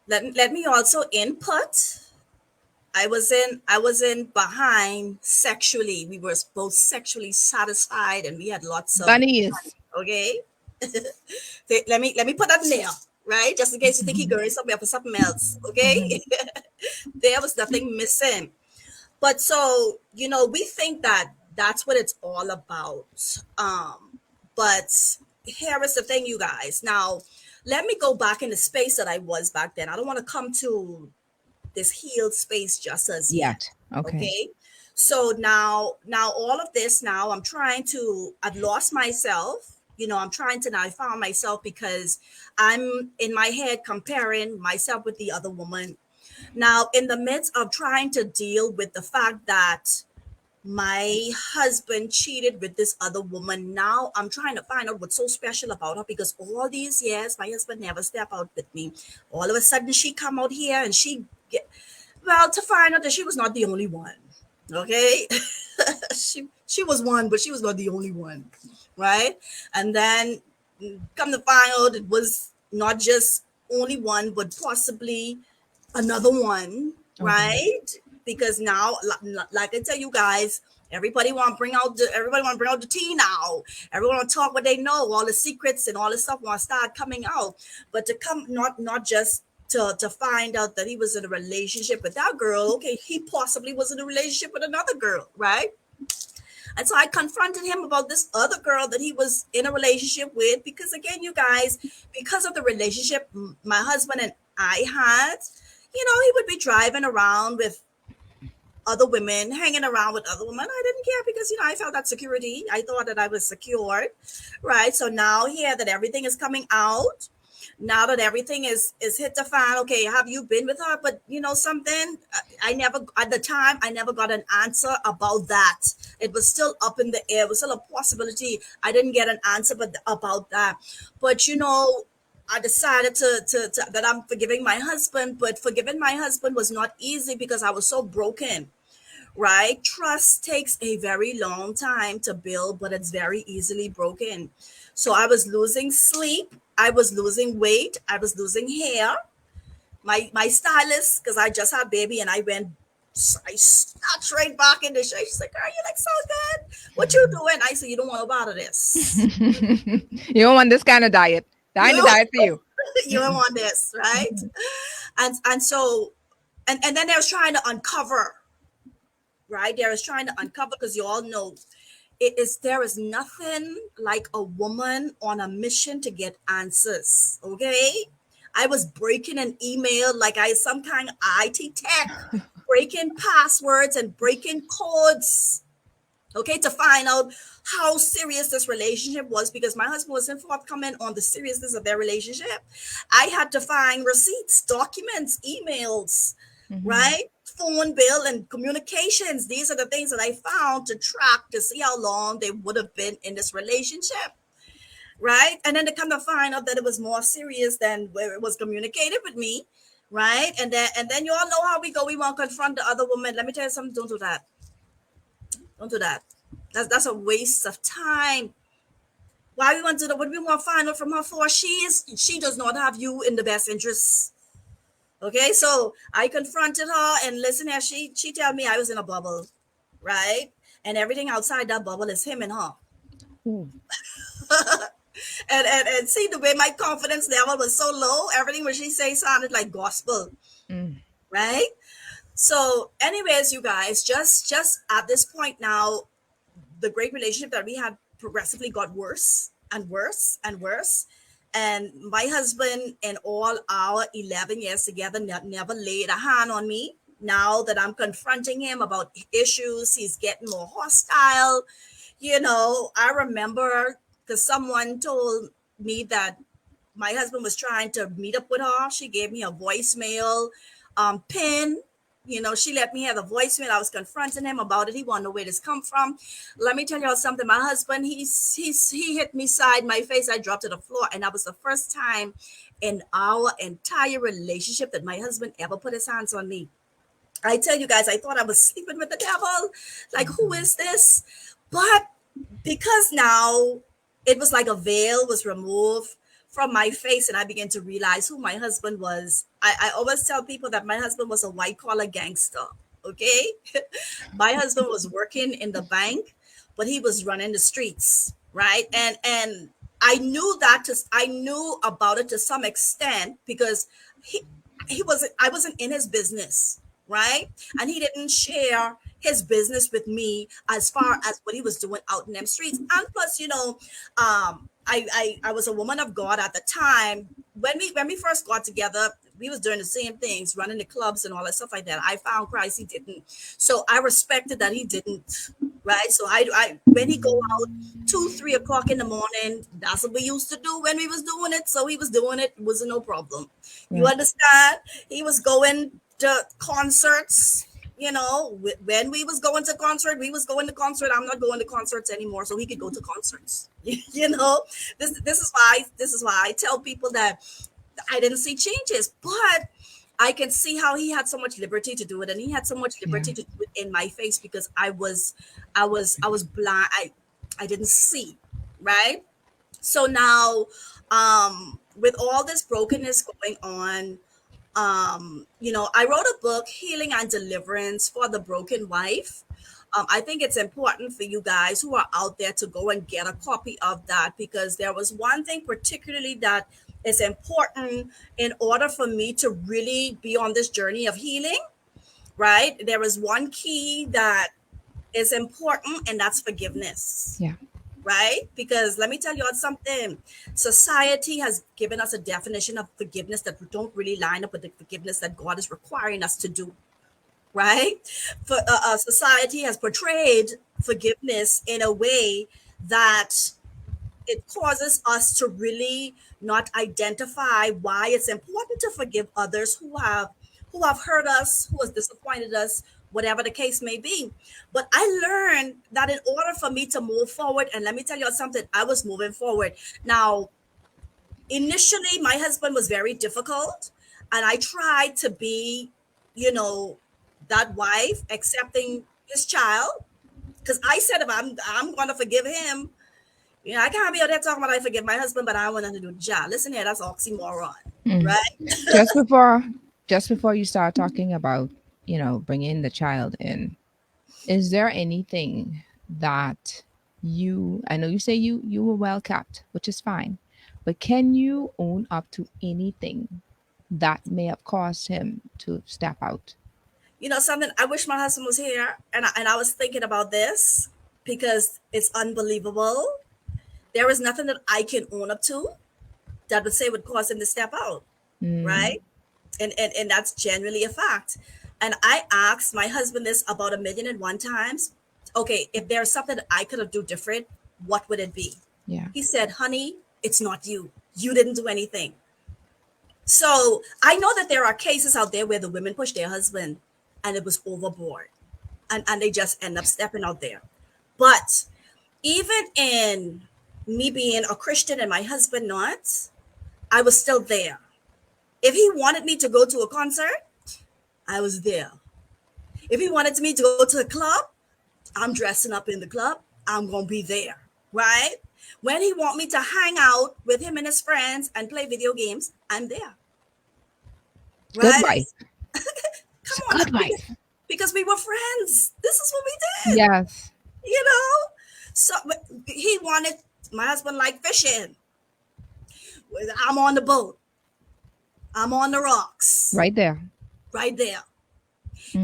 Let me also input. I wasn't behind sexually. We were both sexually satisfied and we had lots of Bunnies. okay. let me put that in there, right? Just in case you think he going somewhere for something else. Okay. There was nothing missing. But so, we think that that's what it's all about. But here is the thing, you guys. Now, let me go back in the space that I was back then. I don't want to come to this healed space just as yet. Okay. So now all of this, now I've lost myself. I'm trying to now I found myself because I'm in my head comparing myself with the other woman. Now, in the midst of trying to deal with the fact that my husband cheated with this other woman, now I'm trying to find out what's so special about her because all these years, my husband never stepped out with me. All of a sudden, she come out here and to find out that she was not the only one. Okay. she was one, but she was not the only one. Right. And then come to find out it was not just only one, but possibly another one, right? Because now, like I tell you guys, everybody want to bring out the tea now. Everyone want to talk what they know, all the secrets and all this stuff want to start coming out. But to come, not just to find out that he was in a relationship with that girl. Okay, he possibly was in a relationship with another girl, right? And so I confronted him about this other girl that he was in a relationship with because, again, you guys, because of the relationship my husband and I had, he would be driving around with other women, hanging around with other women. I didn't care because, I felt that security. I thought that I was secured, right? So now here that everything is coming out, now that everything is hit the fan, okay, have you been with her? But something, at the time, I never got an answer about that. It was still up in the air. It was still a possibility. I didn't get an answer about that. But, I decided to that I'm forgiving my husband, but forgiving my husband was not easy because I was so broken, right? Trust takes a very long time to build, but it's very easily broken. So I was losing sleep. I was losing weight. I was losing hair. My stylist, because I just had baby and I snatched right back in the show. She's like, girl, you look so good. What you doing? I said, you don't want no part of this. You don't want this kind of diet. I ain't the diet for you. You don't want this, right? And so, and then they was trying to uncover, right? There is trying to uncover because you all know there is nothing like a woman on a mission to get answers. Okay. I was breaking an email like I some kind of IT tech, breaking passwords and breaking codes. Okay, to find out how serious this relationship was because my husband wasn't forthcoming on the seriousness of their relationship. I had to find receipts, documents, emails, right? Phone bill and communications. These are the things that I found to track to see how long they would have been in this relationship, right? And then to come to find out that it was more serious than where it was communicated with me, right? And then you all know how we go. We want to confront the other woman. Let me tell you something. Don't do that. Don't do that. That's a waste of time. Why we want to do what we want to find out from her for? She does not have you in the best interests. Okay, so I confronted her and listen here, she told me I was in a bubble, right? And everything outside that bubble is him and her. and see the way my confidence level was so low, everything what she say sounded like gospel. Right? So, anyways, you guys, just at this point now, the great relationship that we had progressively got worse and worse and worse. And my husband, in all our 11 years together, never laid a hand on me. Now that I'm confronting him about issues, he's getting more hostile. I remember because someone told me that my husband was trying to meet up with her. She gave me a voicemail pin. She let me have a voicemail. I was confronting him about it. He wanted to know where this come from. Let me tell y'all something. My husband, he hit me side my face. I dropped to the floor, and that was the first time in our entire relationship that my husband ever put his hands on me. I tell you guys, I thought I was sleeping with the devil. Like, who is this? But because now it was like a veil was removed from my face, and I began to realize who my husband was. I always tell people that my husband was a white collar gangster. Okay. My husband was working in the bank, but he was running the streets. Right. And I knew about it to some extent because I wasn't in his business. Right. And he didn't share his business with me as far as what he was doing out in them streets. And plus, I was a woman of God at the time. When we first got together, we was doing the same things, running the clubs and all that stuff like that. I found Christ, he didn't. So I respected that he didn't. Right. So I when he go out 2-3 o'clock in the morning, that's what we used to do when we was doing it. So he was doing it, wasn't no problem. You understand? He was going to concerts. When we was going to concert, we was going to concert. I'm not going to concerts anymore, so he could go to concerts. This is why I tell people that I didn't see changes, but I can see how he had so much liberty to do it, and he had so much liberty to do it in my face because I was blind. I didn't see, right? So now, with all this brokenness going on, I wrote a book, Healing and Deliverance for the Broken Wife. I think it's important for you guys who are out there to go and get a copy of that, because there was one thing particularly that is important in order for me to really be on this journey of healing, right? There is one key that is important, and that's forgiveness. Yeah. Right? Because let me tell you something. Society has given us a definition of forgiveness that don't really line up with the forgiveness that God is requiring us to do. Right? For society has portrayed forgiveness in a way that it causes us to really not identify why it's important to forgive others who have hurt us, who has disappointed us, whatever the case may be. But I learned that in order for me to move forward, and let me tell you something, I was moving forward. Now, initially, my husband was very difficult, and I tried to be, that wife, accepting his child, because I said, if I'm going to forgive him, I can't be out there talking about I forgive my husband, but I want to do the job. Listen here, that's oxymoron, right? just before you start talking about, bringing the child in, is there anything that I know you say you were well kept, which is fine, but can you own up to anything that may have caused him to step out? Something, I wish my husband was here, and I was thinking about this because it's unbelievable. There is nothing that I can own up to that would say would cause him to step out, right? And that's genuinely a fact. And I asked my husband this about 1,000,001 times. Okay, if there's something that I could have do different, what would it be? Yeah. He said, honey, it's not you. You didn't do anything. So I know that there are cases out there where the women push their husband and it was overboard and they just end up stepping out there. But even in me being a Christian and my husband not, I was still there. If he wanted me to go to a concert, I was there. If he wanted me to go to a club, I'm dressing up in the club. I'm going to be there, right? When he want me to hang out with him and his friends and play video games, I'm there. Right? Good wife. Come on. Good wife. Because we were friends. This is what we did. Yes. So he wanted, my husband liked fishing. I'm on the boat. I'm on the rocks. Right there.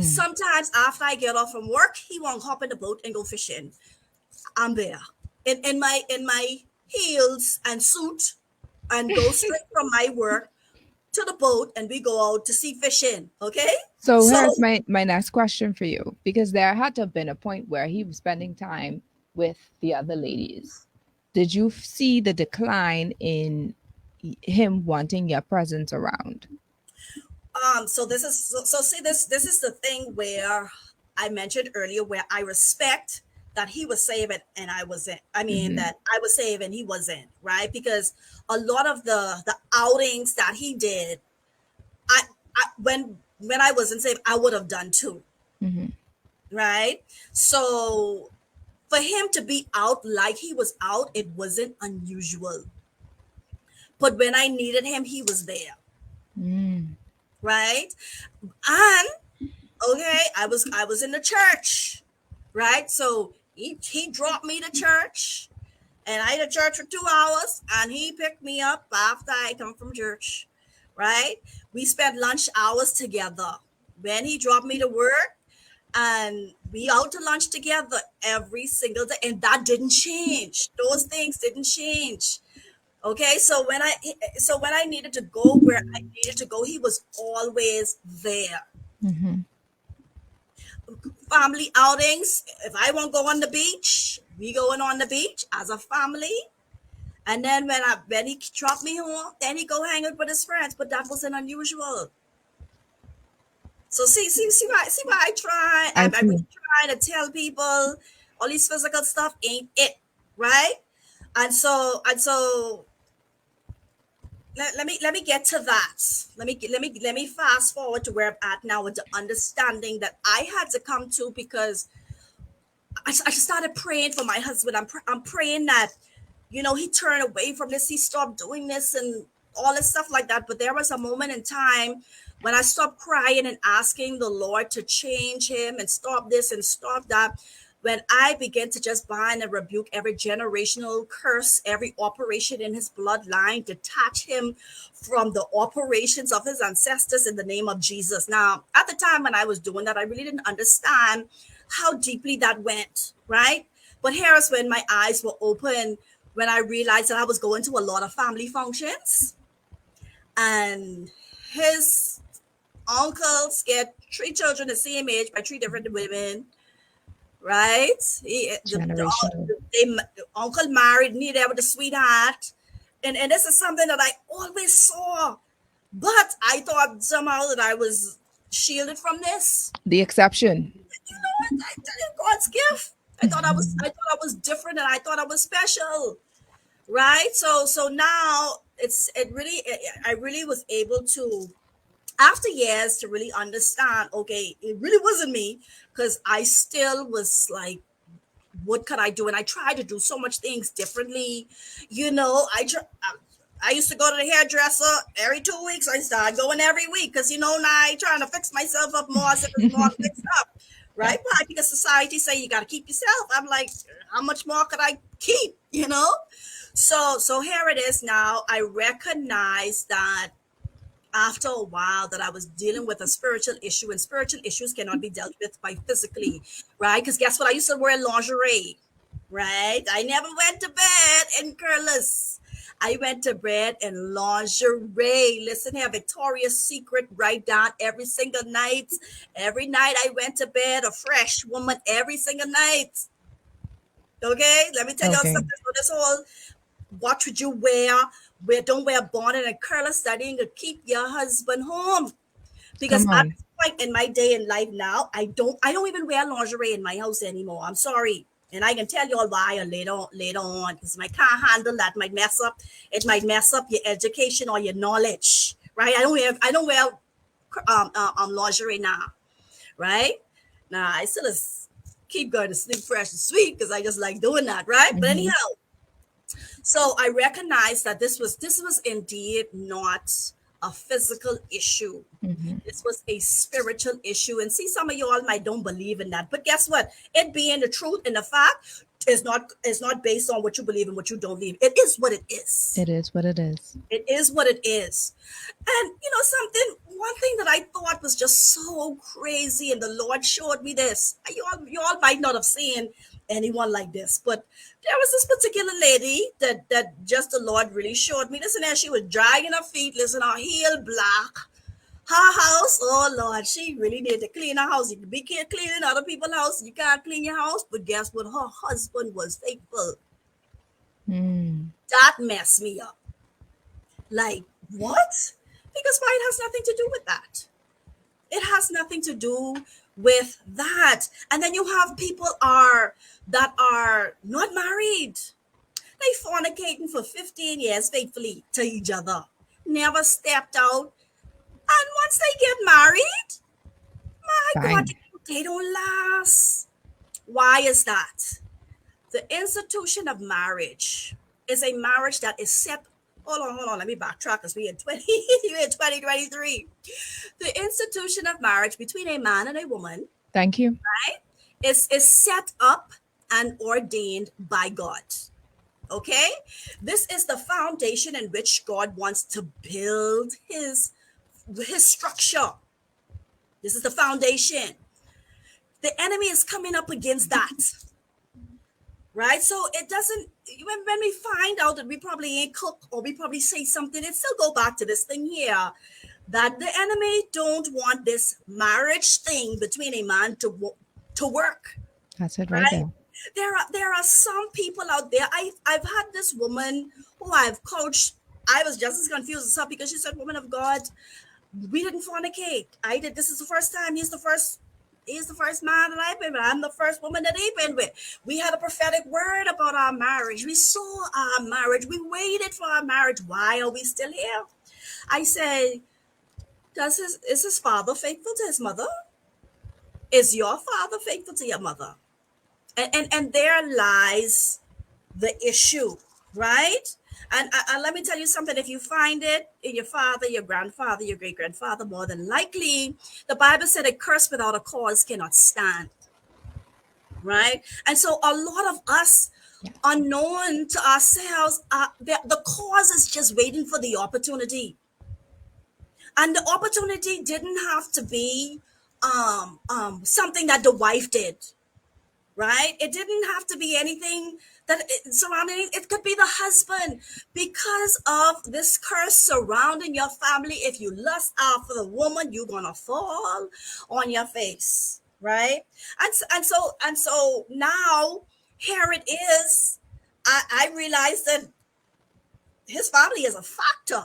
Sometimes after I get off from work, he won't hop in the boat and go fishing. I'm there in my heels and suit, and go straight from my work to the boat, and we go out to see fishing. Okay. So here's my next question for you, because there had to have been a point where he was spending time with the other ladies. did you see the decline in him wanting your presence around? So this is so see this is the thing where I mentioned earlier where I respect that he was saved and I wasn't. I mean that I was saved and he wasn't, right? Because a lot of the outings that he did, I when I wasn't saved, I would have done too, right? So for him to be out like he was out, it wasn't unusual. But when I needed him, he was there, right? And okay, I was in the church, right? So he dropped me to church, and I had a church for 2 hours, and he picked me up after I come from church, right? We spent lunch hours together. When he dropped me to work, and we out to lunch together every single day, and that didn't change. Those things didn't change. Okay, so when I needed to go where I needed to go, he was always there. Family outings. If I want to go on the beach, we going on the beach as a family. And then when he dropped me home, then he go hang out with his friends. But that wasn't unusual. So see why I'm really trying to tell people all these physical stuff ain't it, right? And so let me get to that. Let me fast forward to where I'm at now with the understanding that I had to come to, because I just started praying for my husband. I'm praying that, he turned away from this, he stopped doing this and all this stuff like that. But there was a moment in time when I stopped crying and asking the Lord to change him and stop this and stop that, when I began to just bind and rebuke every generational curse, every operation in his bloodline, detach him from the operations of his ancestors in the name of Jesus. Now, at the time when I was doing that, I really didn't understand how deeply that went, right? But here is when my eyes were open, when I realized that I was going to a lot of family functions, and his uncles get 3 children the same age by 3 different women, right? The uncle married me there with a sweetheart. And this is something that I always saw. But I thought somehow that I was shielded from this. The exception. I tell you, God's gift. I thought I was different, and I thought I was special. Right? So now I really was able to, after years, to really understand, okay, it really wasn't me, because I still was like, what could I do? And I tried to do so much things differently. I used to go to the hairdresser every 2 weeks. I started going every week, because now I trying to fix myself up more as if it's more fixed up. Right? Why? Because society say you got to keep yourself. I'm like, how much more could I keep? So here it is now. I recognize that after a while that I was dealing with a spiritual issue, and spiritual issues cannot be dealt with by physically, right? Because guess what? I used to wear lingerie, right? I never went to bed in curlers. I went to bed in lingerie. Listen here, Victoria's Secret, right down every single night. Every night I went to bed a fresh woman every single night. Okay, let me tell you something. So this whole, what would you wear? Don't wear a bonnet and curler studying to keep your husband home. Because at this point in my day in life now, I don't even wear lingerie in my house anymore. I'm sorry. And I can tell you all why later on, because I can't handle that. It might mess up your education or your knowledge. Right? I don't wear lingerie now. Right? Now I still keep going to sleep fresh and sweet, because I just like doing that, right? But anyhow, so I recognized that this was indeed not a physical issue. This was a spiritual issue. And see, some of you all might don't believe in that. But guess what? It being the truth and the fact is not based on what you believe and what you don't believe. It is what it is. It is what it is. It is what it is. And one thing that I thought was just so crazy, and the Lord showed me this. You all might not have seen anyone like this, but there was this particular lady that just the Lord really showed me. Listen, as she was dragging her feet, listen, her heel black, her house, oh Lord, she really needed to clean her house. You can be cleaning other people's house, you can't clean your house, but guess what? Her husband was faithful. That messed me up. Like, what? Because why? It has nothing to do with that. It has nothing to do with that. And then you have people that are not married. They fornicating for 15 years faithfully to each other. Never stepped out. And once they get married, my God, Fine. they don't last. Why is that? The institution of marriage is a marriage that is set. Hold on. Let me backtrack because we in 2023. The institution of marriage between a man and a woman Thank you. is set up and ordained by God. Okay? This is the foundation in which God wants to build his structure. This is the foundation. The enemy is coming up against that. Right? So it doesn't, when we find out that we probably ain't cook or we probably say something, it still go back to this thing here, that the enemy don't want this marriage thing between a man to work. That's it right there. There are some people out there. I've had this woman who I've coached. I was just as confused as her because she said, "Woman of God, we didn't fornicate. I did. This is the first time. He's the first man that I've been with. I'm the first woman that they've been with. We had a prophetic word about our marriage. We saw our marriage. We waited for our marriage. Why are we still here?" I say, is his father faithful to his mother? Is your father faithful to your mother? And there lies the issue, right? And let me tell you something. If you find it in your father, your grandfather, your great-grandfather, more than likely, the Bible said a curse without a cause cannot stand, right? And so a lot of us, unknown to ourselves, the cause is just waiting for the opportunity. And the opportunity didn't have to be something that the wife did. Right? It didn't have to be anything that surrounding it. Could be the husband, because of this curse surrounding your family. If you lust after the woman, you're gonna fall on your face, right? And so now here it is. I realize that his family is a factor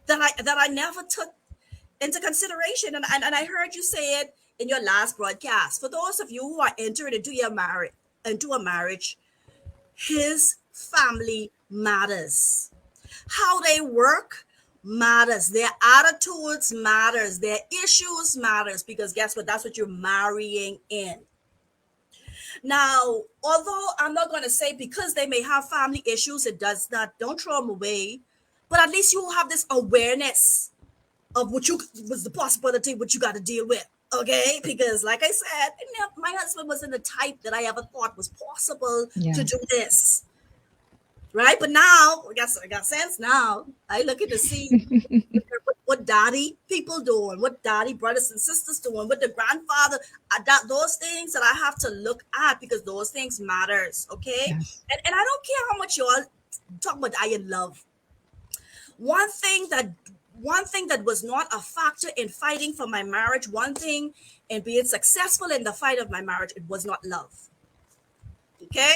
that I never took into consideration. And I heard you say it in your last broadcast. For those of you who are entering into a marriage, his family matters. How they work matters. Their attitudes matters. Their issues matters, because guess what? That's what you're marrying in. Now, although I'm not going to say because they may have family issues, it does not, don't throw them away, but at least you have this awareness of what was the possibility, what you got to deal with. Okay, because like I said, my husband wasn't the type that I ever thought was possible to do this. Right? But now, I got sense now. I look at to see what daddy people doing, what daddy brothers and sisters doing, what the grandfather, those things that I have to look at, because those things matters. Okay? Yes. And I don't care how much y'all talk about I in love. One thing that was not a factor in fighting for my marriage, one thing in being successful in the fight of my marriage, it was not love. Okay?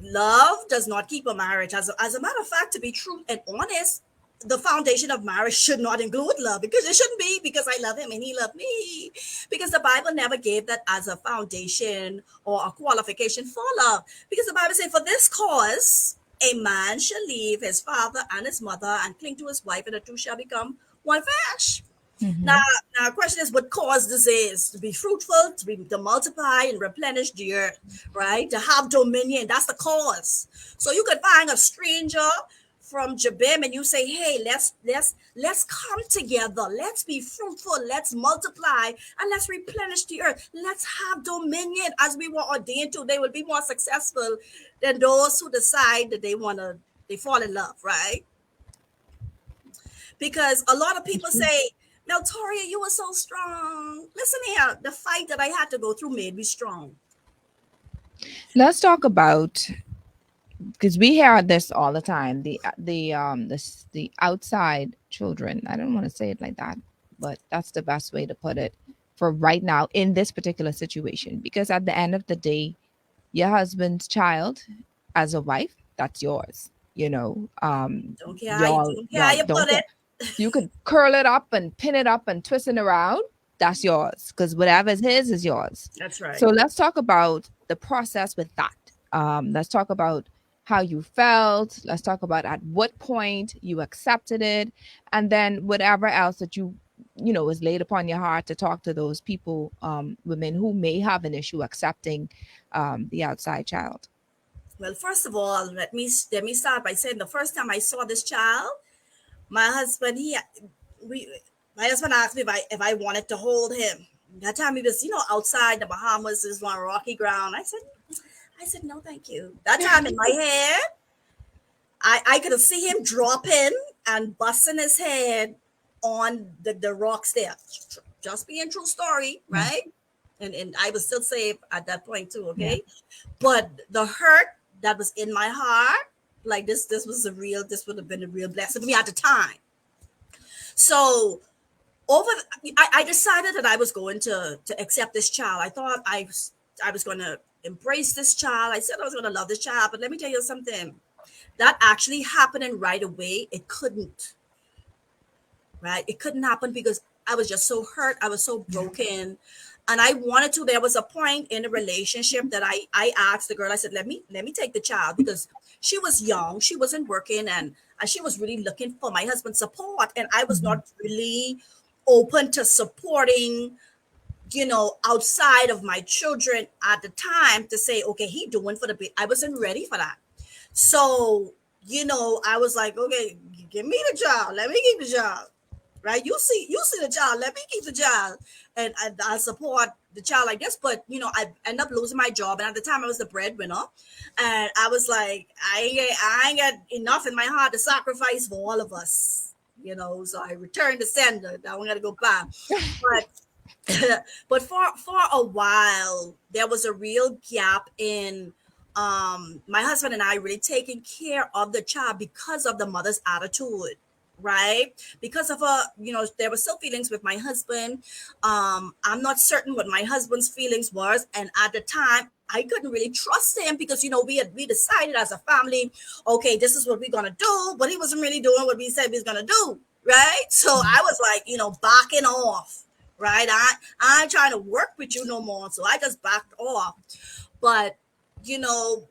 Love does not keep a marriage. As a matter of fact, to be true and honest, the foundation of marriage should not include love, because it shouldn't be because I love him and he loved me, because the Bible never gave that as a foundation or a qualification for love. Because the Bible said, for this cause, a man shall leave his father and his mother and cling to his wife, and the two shall become one flesh. Mm-hmm. Now, the question is, what cause this is? To be fruitful, to multiply and replenish the earth, right? To have dominion. That's the cause. So you could find a stranger from Jabim and you say, hey, let's come together. Let's be fruitful. Let's multiply and let's replenish the earth. Let's have dominion as we were ordained to. They will be more successful than those who decide that they fall in love, right? Because a lot of people say, Maltoria, you were so strong. Listen here, the fight that I had to go through made me strong. Let's talk about, because we hear this all the time, the outside children. I don't want to say it like that, but that's the best way to put it for right now in this particular situation. Because at the end of the day, your husband's child as a wife, that's yours. Don't care how you, Y'all, don't care how y'all you don't put care. it. You could curl it up and pin it up and twist it around. That's yours, because whatever is his is yours. That's right. So let's talk about the process with that. Let's talk about how you felt. Let's talk about at what point you accepted it, and then whatever else that is laid upon your heart to talk to those people, women who may have an issue accepting the outside child. Well, first of all, let me start by saying the first time I saw this child, my husband we my husband asked me if I wanted to hold him. That time he was outside the Bahamas, is on rocky ground. I said no, thank you. That time in my head, I could have see him dropping and busting his head on the rocks there. Just being true story, Yeah. right? And I was still safe at that point too, Yeah. okay? But the hurt that was in my heart, like this would have been a real blessing for me at the time. So I decided that I was going to accept this child. I thought I was going to embrace this child. I said I was going to love this child, but let me tell you something. That actually happening right away, it couldn't, right? It couldn't happen because I was just so hurt. I was so broken. And I wanted to. There was a point in the relationship that I asked the girl, I said, let me take the child, because she was young, she wasn't working, and she was really looking for my husband's support. And I was not really open to supporting, outside of my children at the time, to say, okay, he doing for the bit. I wasn't ready for that. So, I was like, okay, give me the child. Let me keep the child. Right? You see the child. Let me keep the child, and I'll support the child like this. But I end up losing my job, and at the time I was the breadwinner, and I was like, I ain't got enough in my heart to sacrifice for all of us. So I returned to sender. Now I'm gonna go back, but but for a while there was a real gap in my husband and I really taking care of the child because of the mother's attitude, right? Because of there were still feelings with my husband. I'm not certain what my husband's feelings was, and at the time I couldn't really trust him, because we decided as a family, okay, this is what we're gonna do, but he wasn't really doing what we said we was gonna do, right? So I was like, backing off, right? I ain't trying to work with you no more, so I just backed off. But you know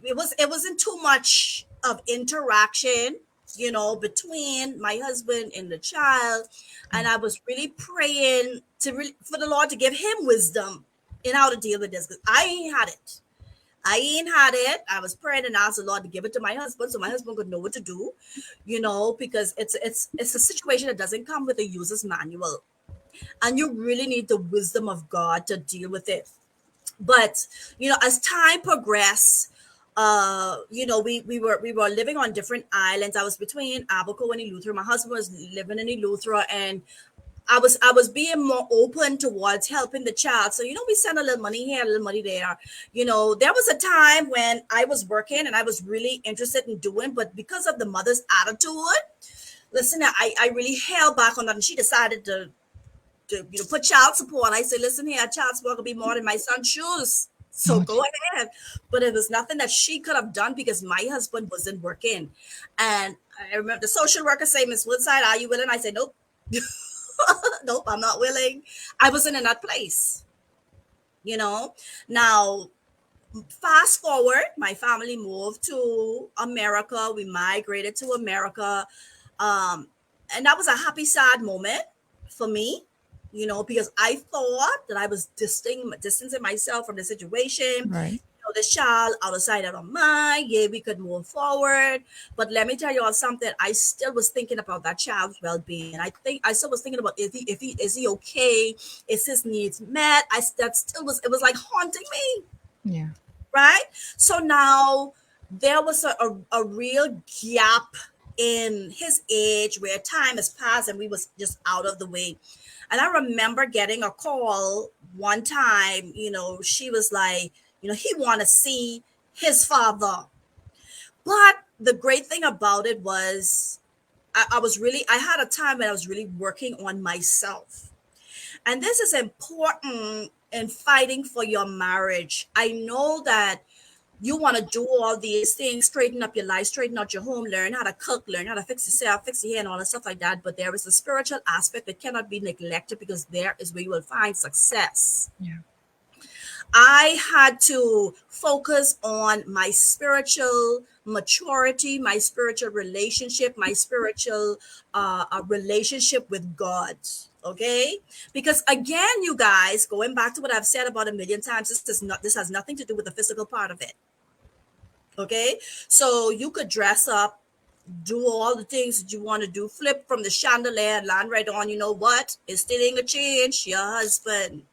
it wasn't too much of interaction, between my husband and the child. And I was really praying for the Lord to give him wisdom in how to deal with this, because I ain't had it. I was praying and asked the Lord to give it to my husband, so my husband could know what to do, because it's a situation that doesn't come with a user's manual, and you really need the wisdom of God to deal with it. But as time progressed, we were living on different islands. I was between Abaco and Eleuthera. My husband was living in Eleuthera, and I was being more open towards helping the child. So we sent a little money here, a little money there. There was a time when I was working and I was really interested in doing, but because of the mother's attitude, listen, I really held back on that, and she decided to put child support. I said, listen here, child support could be more than my son's shoes. So go ahead. But it was nothing that she could have done because my husband wasn't working. And I remember the social worker saying, Miss Woodside, are you willing? I said, nope. Nope, I'm not willing. I wasn't in that place. Now, fast forward, my family moved to America. We migrated to America. And that was a happy, sad moment for me, because I thought that I was distancing myself from the situation. Right. The child outside of our mind. Yeah, we could move forward. But let me tell you all something. I still was thinking about that child's well-being. I still was thinking about, is he okay? Is his needs met? It was like haunting me. Yeah. Right? So now there was a real gap in his age where time has passed and we was just out of the way. And I remember getting a call one time, she was like, he want to see his father. But the great thing about it was I had a time when I was really working on myself. And this is important in fighting for your marriage. I know that You want to do all these things, straighten up your life, straighten out your home, learn how to cook, learn how to fix yourself, fix your hair, and all that stuff like that. But there is a spiritual aspect that cannot be neglected, because there is where you will find success. Yeah. I had to focus on my spiritual maturity, my spiritual relationship, my spiritual relationship with God. Okay, because again, you guys, going back to what I've said about a million times, this has nothing to do with the physical part of it. Okay, so you could dress up, do all the things that you want to do, flip from the chandelier, land right on. You know what? It's still ain't a change. Your husband,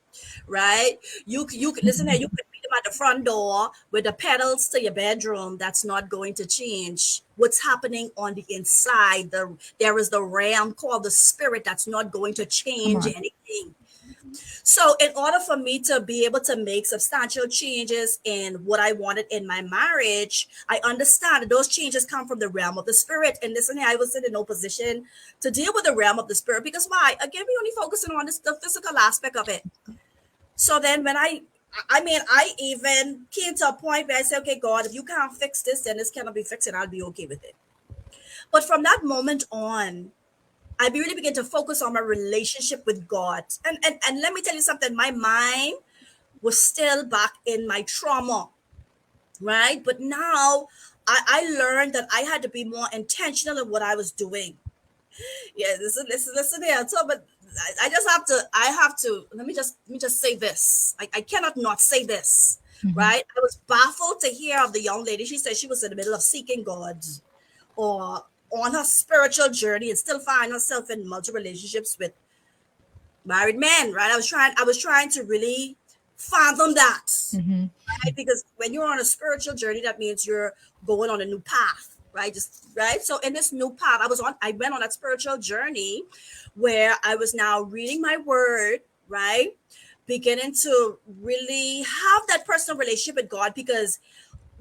right? You could listen here. You could meet him at the front door with the pedals to your bedroom. That's not going to change what's happening on the inside. There is the realm called the spirit that's not going to Come change on. anything. So, in order for me to be able to make substantial changes in what I wanted in my marriage, I understand that those changes come from the realm of the spirit. And listen, I was in no position to deal with the realm of the spirit, because why? Again, we only focusing on the physical aspect of it. So then, when I even came to a point where I said, okay, God, if you can't fix this, then this cannot be fixed, and I'll be okay with it. But from that moment on, I really began to focus on my relationship with God. And let me tell you something, my mind was still back in my trauma, right? But now I learned that I had to be more intentional in what I was doing. Yeah, listen here. So, but I just have to, let me just say this. I cannot not say this, right? I was baffled to hear of the young lady. She said she was in the middle of seeking God, or on her spiritual journey, and still find herself in multiple relationships with married men, right? I was trying to really fathom that, right? Because when you're on a spiritual journey, that means you're going on a new path, right? Just right. So in this new path, I went on that spiritual journey where I was now reading my word, right? Beginning to really have that personal relationship with God, because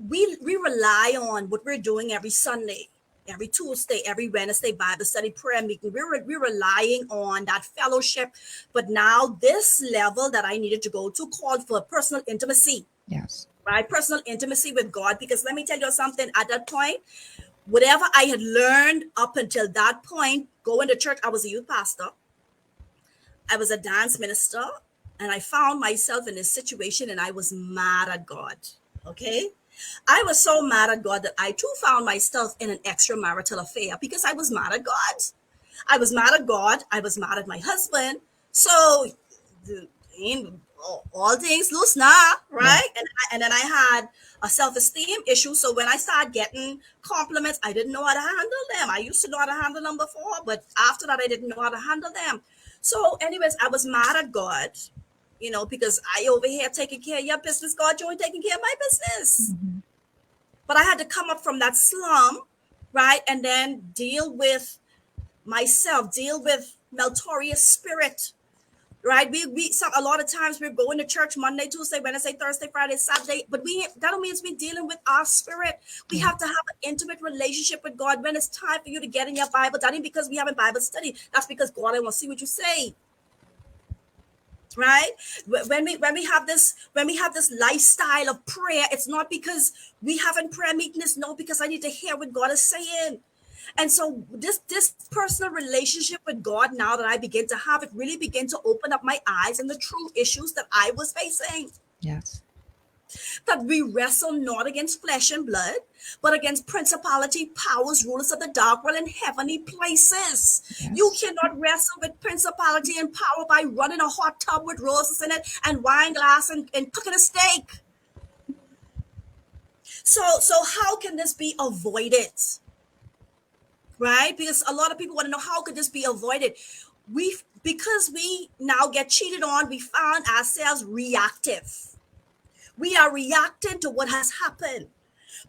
we rely on what we're doing every Sunday, every Tuesday, every Wednesday Bible study, prayer meeting. We're relying on that fellowship. But now this level that I needed to go to called for personal intimacy, Yes. right? Personal intimacy with God. Because let me tell you something, at that point, whatever I had learned up until that point, going to church, I was a youth pastor, I was a dance minister, and I found myself in this situation, and I was mad at God. Okay. I was so mad at God that I too found myself in an extramarital affair, because I was mad at God. I was mad at God. I was mad at my husband. So, all things loose now, Yeah. right? And then I had a self-esteem issue. So when I started getting compliments, I didn't know how to handle them. I used to know how to handle them before, but after that, I didn't know how to handle them. So, anyways, I was mad at God, because I over here taking care of your business, God, you ain't taking care of my business. But I had to come up from that slum, right? And then deal with myself, deal with Maltoria's spirit, right? A lot of times we're going to church Monday, Tuesday, Wednesday, Thursday, Friday, Saturday, but that don't mean we're dealing with our spirit. We have to have an intimate relationship with God. When it's time for you to get in your Bible, that ain't because we haven't Bible study. That's because God, I want to see what you say. Right? When we have this lifestyle of prayer, it's not because we haven't prayer meetings. No, because I need to hear what God is saying. And so this personal relationship with God, now that I begin to have it, really begin to open up my eyes and the true issues that I was facing. Yes. That we wrestle not against flesh and blood, but against principality, powers, rulers of the dark world in heavenly places. Yes. You cannot wrestle with principality and power by running a hot tub with roses in it and wine glass and cooking a steak. So how can this be avoided? Right? Because a lot of people want to know, how could this be avoided? Because we now get cheated on, we found ourselves reactive. We are reacting to what has happened.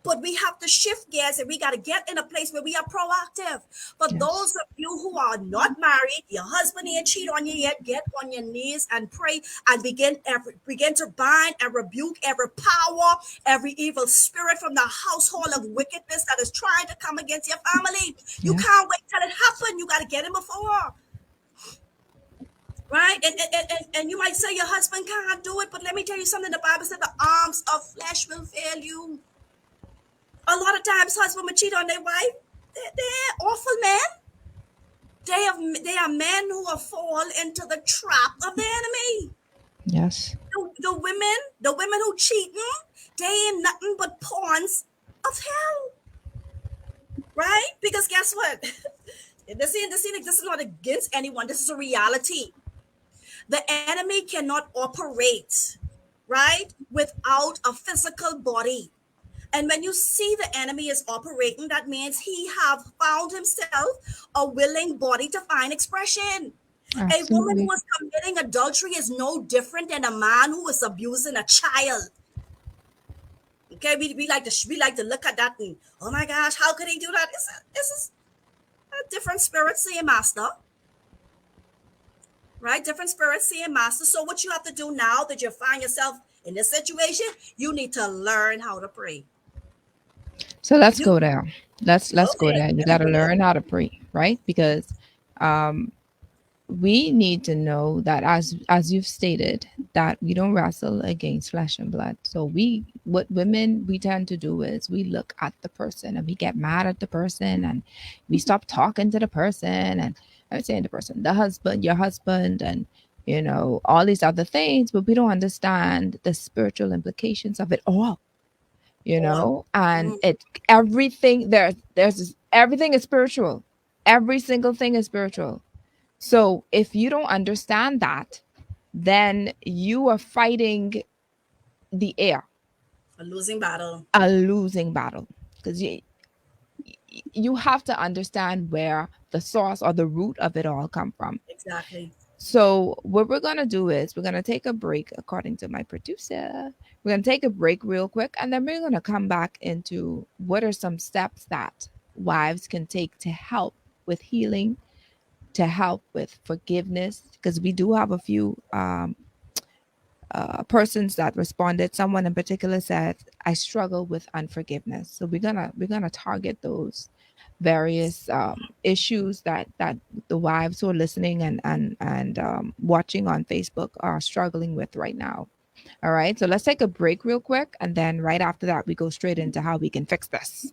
But we have to shift gears, and we got to get in a place where we are proactive. But those of you who are not married, your husband ain't cheat on you yet, get on your knees and pray and begin to bind and rebuke every power, every evil spirit from the household of wickedness that is trying to come against your family. You can't wait till it happens. You got to get in before. right? And you might say your husband can't do it, but let me tell you something. The Bible said the arms of flesh will fail you. A lot of times, husband will cheat on their wife. They're awful men. They are men who have fallen into the trap of the enemy. Yes. The women who cheating, they ain't nothing but pawns of hell, right? Because guess what? This is not against anyone. This is a reality. The enemy cannot operate, right, without a physical body. And when you see the enemy is operating, that means he have found himself a willing body to find expression. A woman Absolutely. who is committing adultery is no different than a man who is abusing a child. Okay, we like to look at that and, oh my gosh, how could he do that? This is a different spirit saying master, right? Different spirit saying master. So what you have to do now that you find yourself in this situation, you need to learn how to pray. So let's You go there. Let's go okay? there. You Let's got to do it. learn how to pray, right? Because um we need to know that, as you've stated, that we don't wrestle against flesh and blood. So what women we tend to do is we look at the person and we get mad at the person and we stop talking to the person, and I'm saying the person, the husband, your husband, and all these other things, but we don't understand the spiritual implications of it all. All. And everything everything is spiritual. Every single thing is spiritual. So if you don't understand that, then you are fighting the air, A losing battle. a losing battle, because you have to understand where the source or the root of it all come from. Exactly. So what we're going to do is we're going to take a break, according to my producer. We're going to take a break real quick, and then we're going to come back into what are some steps that wives can take to help with healing, to help with forgiveness, because we do have a few persons that responded. Someone in particular said, I struggle with unforgiveness. So we're gonna target those various issues that the wives who are listening and watching on Facebook are struggling with right now. All right, so let's take a break real quick, and then right after that we go straight into how we can fix this.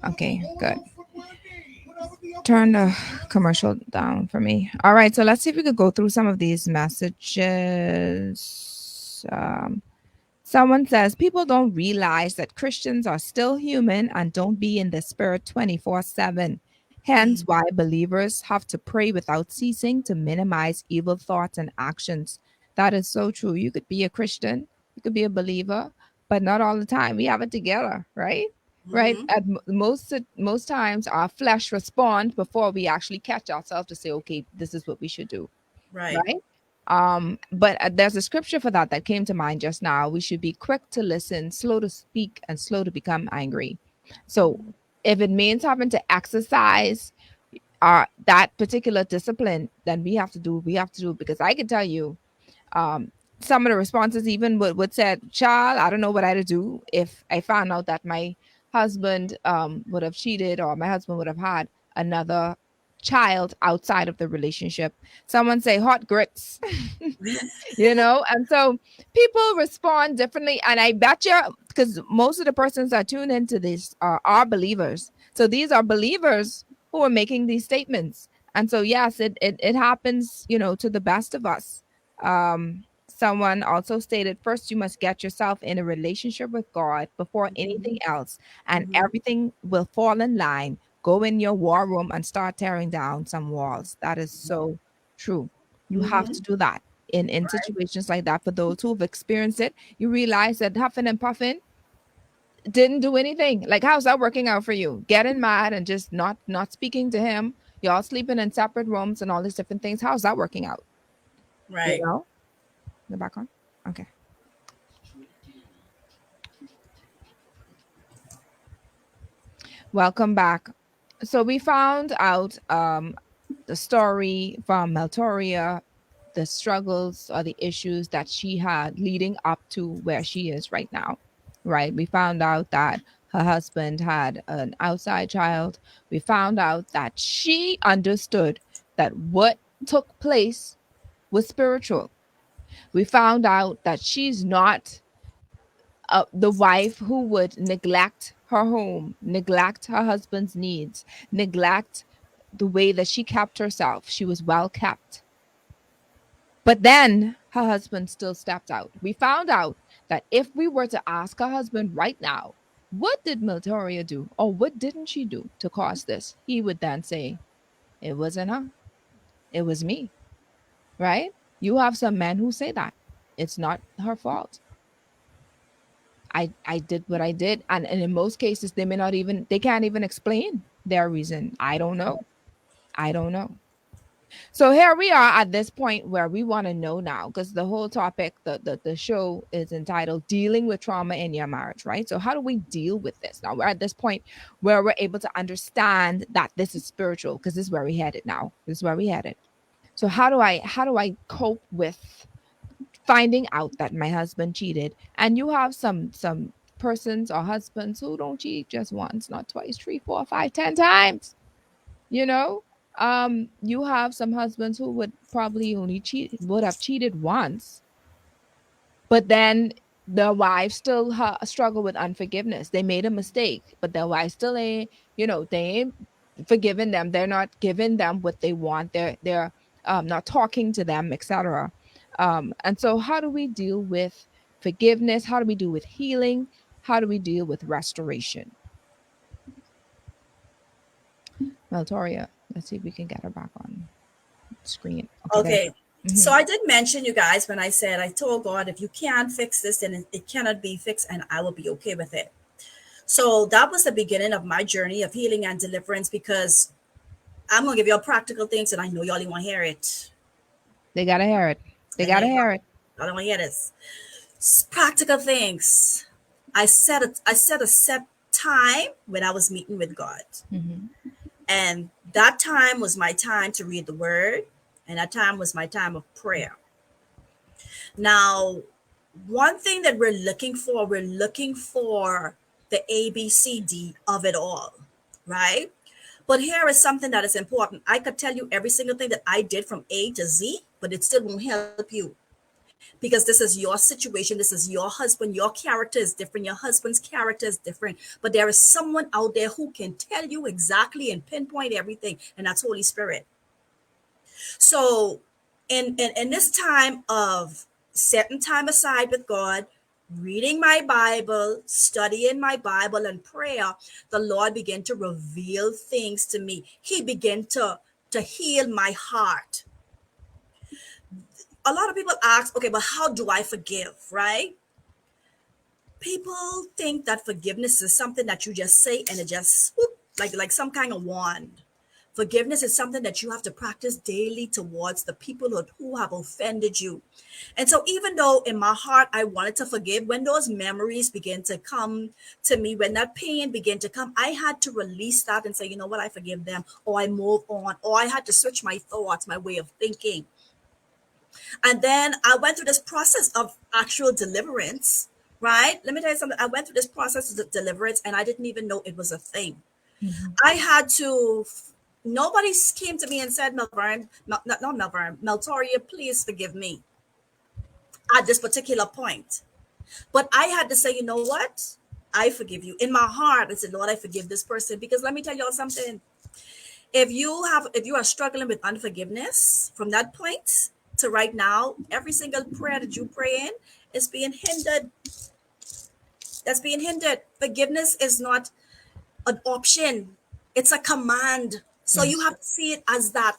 Okay, good. Turn the commercial down for me. All right, so let's see if we could go through some of these messages. Someone says people don't realize that Christians are still human and don't be in the spirit 24/7. Hence, why believers have to pray without ceasing to minimize evil thoughts and actions. That is so true. You could be a Christian, you could be a believer, but not all the time. We have it together, right? Right. Mm-hmm. At most times, our flesh responds before we actually catch ourselves to say, "Okay, this is what we should do." Right. Right. But there's a scripture for that came to mind just now. We should be quick to listen, slow to speak, and slow to become angry. So if it means having to exercise that particular discipline, then we have to do it, because I can tell you, some of the responses even would said, child, I don't know what I'd do if I found out that my husband would have cheated, or my husband would have had another child outside of the relationship. Someone say hot grits. And so people respond differently, and I bet you, because most of the persons that tune into this are believers, so these are believers who are making these statements. And so yes, it happens, to the best of us. Someone also stated, first you must get yourself in a relationship with God before anything else, and Mm-hmm. everything will fall in line. Go in your war room and start tearing down some walls. That is so true. You have Mm-hmm. to do that in situations like that. For those who have experienced it, you realize that huffing and puffing didn't do anything. Like, how's that working out for you? Getting mad and just not speaking to him, y'all sleeping in separate rooms and all these different things. How's that working out? You Right. know? The back on? Okay. Welcome back. So we found out the story from Maltoria, the struggles or the issues that she had leading up to where she is right now. Right. We found out that her husband had an outside child. We found out that she understood that what took place was spiritual. We found out that she's not the wife who would neglect her home, neglect her husband's needs, neglect the way that she kept herself. She was well kept. But then her husband still stepped out. We found out that if we were to ask her husband right now, what did Maltoria do or what didn't she do to cause this? He would then say, it wasn't her, it was me, right? You have some men who say that. It's not her fault. I did what I did. And in most cases, they can't even explain their reason. I don't know. I don't know. So here we are at this point where we want to know now, because the whole topic, the show is entitled Dealing with Trauma in Your Marriage, right? So how do we deal with this? Now we're at this point where we're able to understand that this is spiritual, because this is where we headed now. This is where we headed. So how do I cope with finding out that my husband cheated? And you have some persons or husbands who don't cheat just once, not twice, 3, 4, 5, 10 times. You know, you have some husbands who would probably would have cheated once, but then the wives still struggle with unforgiveness. They made a mistake, but their wives still ain't, they ain't forgiving them. They're not giving them what they want. They're not talking to them, etc. And so how do we deal with forgiveness? How do we deal with healing? How do we deal with restoration? Maltoria, let's see if we can get her back on screen. Okay. So I did mention, you guys, when I said, I told God, if you can't fix this, then it cannot be fixed and I will be okay with it. So that was the beginning of my journey of healing and deliverance, because I'm going to give you all practical things and I know y'all didn't want to hear it. They got to hear it. They got to hear it. I don't want to hear this. Practical things. I set a set time when I was meeting with God. Mm-hmm. And that time was my time to read the word. And that time was my time of prayer. Now, one thing that we're looking for the ABCD of it all, right? But here is something that is important. I could tell you every single thing that I did from A to Z, but it still won't help you. Because this is your situation. This is your husband. Your character is different. Your husband's character is different. But there is someone out there who can tell you exactly and pinpoint everything. And that's Holy Spirit. So in this time of setting time aside with God, reading my Bible, studying my Bible and prayer, the Lord began to reveal things to me. He began to heal my heart. A lot of people ask, okay, but how do I forgive, right? People think that forgiveness is something that you just say and it just, whoop, like some kind of wand. Forgiveness is something that you have to practice daily towards the people who have offended you. And so even though in my heart I wanted to forgive, when those memories began to come to me, when that pain began to come, I had to release that and say, you know what, I forgive them, or I move on, or I had to switch my thoughts, my way of thinking. And then I went through this process of actual deliverance, right? Let me tell you something. I went through this process of deliverance and I didn't even know it was a thing. Mm-hmm. I had to... Nobody came to me and said, Maltoria, please forgive me at this particular point. But I had to say, you know what? I forgive you. In my heart, I said, Lord, I forgive this person. Because let me tell y'all something. If you are struggling with unforgiveness from that point to right now, every single prayer that you pray in is being hindered. That's being hindered. Forgiveness is not an option. It's a command. So you have to see it as that.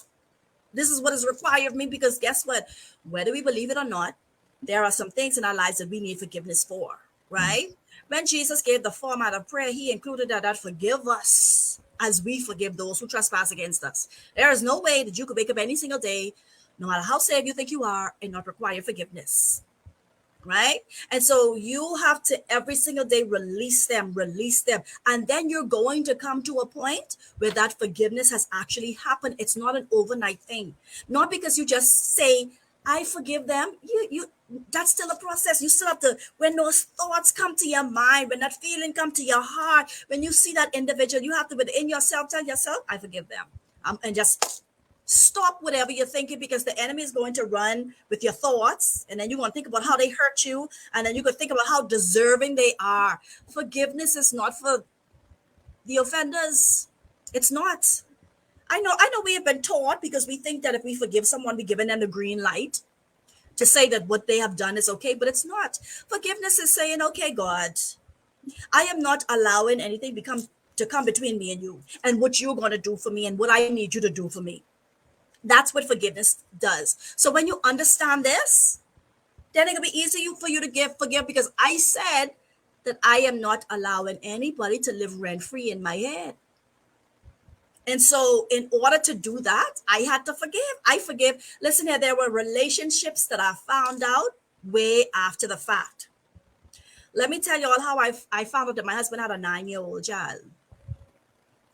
This is what is required of me, because guess what? Whether we believe it or not, there are some things in our lives that we need forgiveness for, right? When Jesus gave the format of prayer, he included that forgive us as we forgive those who trespass against us. There is no way that you could wake up any single day, no matter how saved you think you are, and not require forgiveness. Right? And so you have to every single day release them. And then you're going to come to a point where that forgiveness has actually happened. It's not an overnight thing. Not because you just say, I forgive them. You that's still a process. You still have to, when those thoughts come to your mind, when that feeling come to your heart, when you see that individual, you have to within yourself tell yourself, I forgive them. And just stop whatever you're thinking, because the enemy is going to run with your thoughts, and then you're going to think about how they hurt you, and then you could think about how deserving they are. Forgiveness is not for the offenders. It's not. I know we have been taught, because we think that if we forgive someone, we're giving them the green light to say that what they have done is okay, but it's not. Forgiveness is saying, okay, God, I am not allowing anything to come between me and you, and what you're going to do for me, and what I need you to do for me. That's what forgiveness does. So when you understand this, then it'll be easy for you to forgive, because I said that I am not allowing anybody to live rent free in my head. And so in order to do that, I had to forgive. I forgive. Listen here, there were relationships that I found out way after the fact. Let me tell you all how I found out that my husband had a 9-year-old child.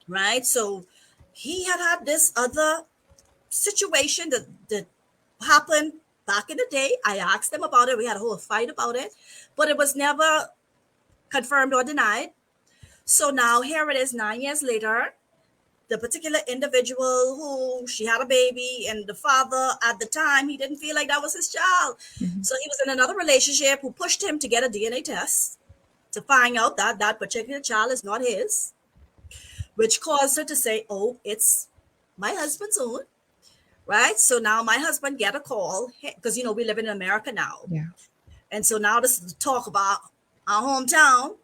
Right? So he had this other situation that happened back in the day. I asked him about it. We had a whole fight about it, but it was never confirmed or denied. So now here it is, 9 years later. The particular individual who she had a baby, and the father at the time, he didn't feel like that was his child. Mhm. So he was in another relationship who pushed him to get a DNA test to find out that that particular child is not his, which caused her to say, oh, it's my husband's own. Right. So now my husband get a call, because, we live in America now. Yeah. And so now this is talk about our hometown,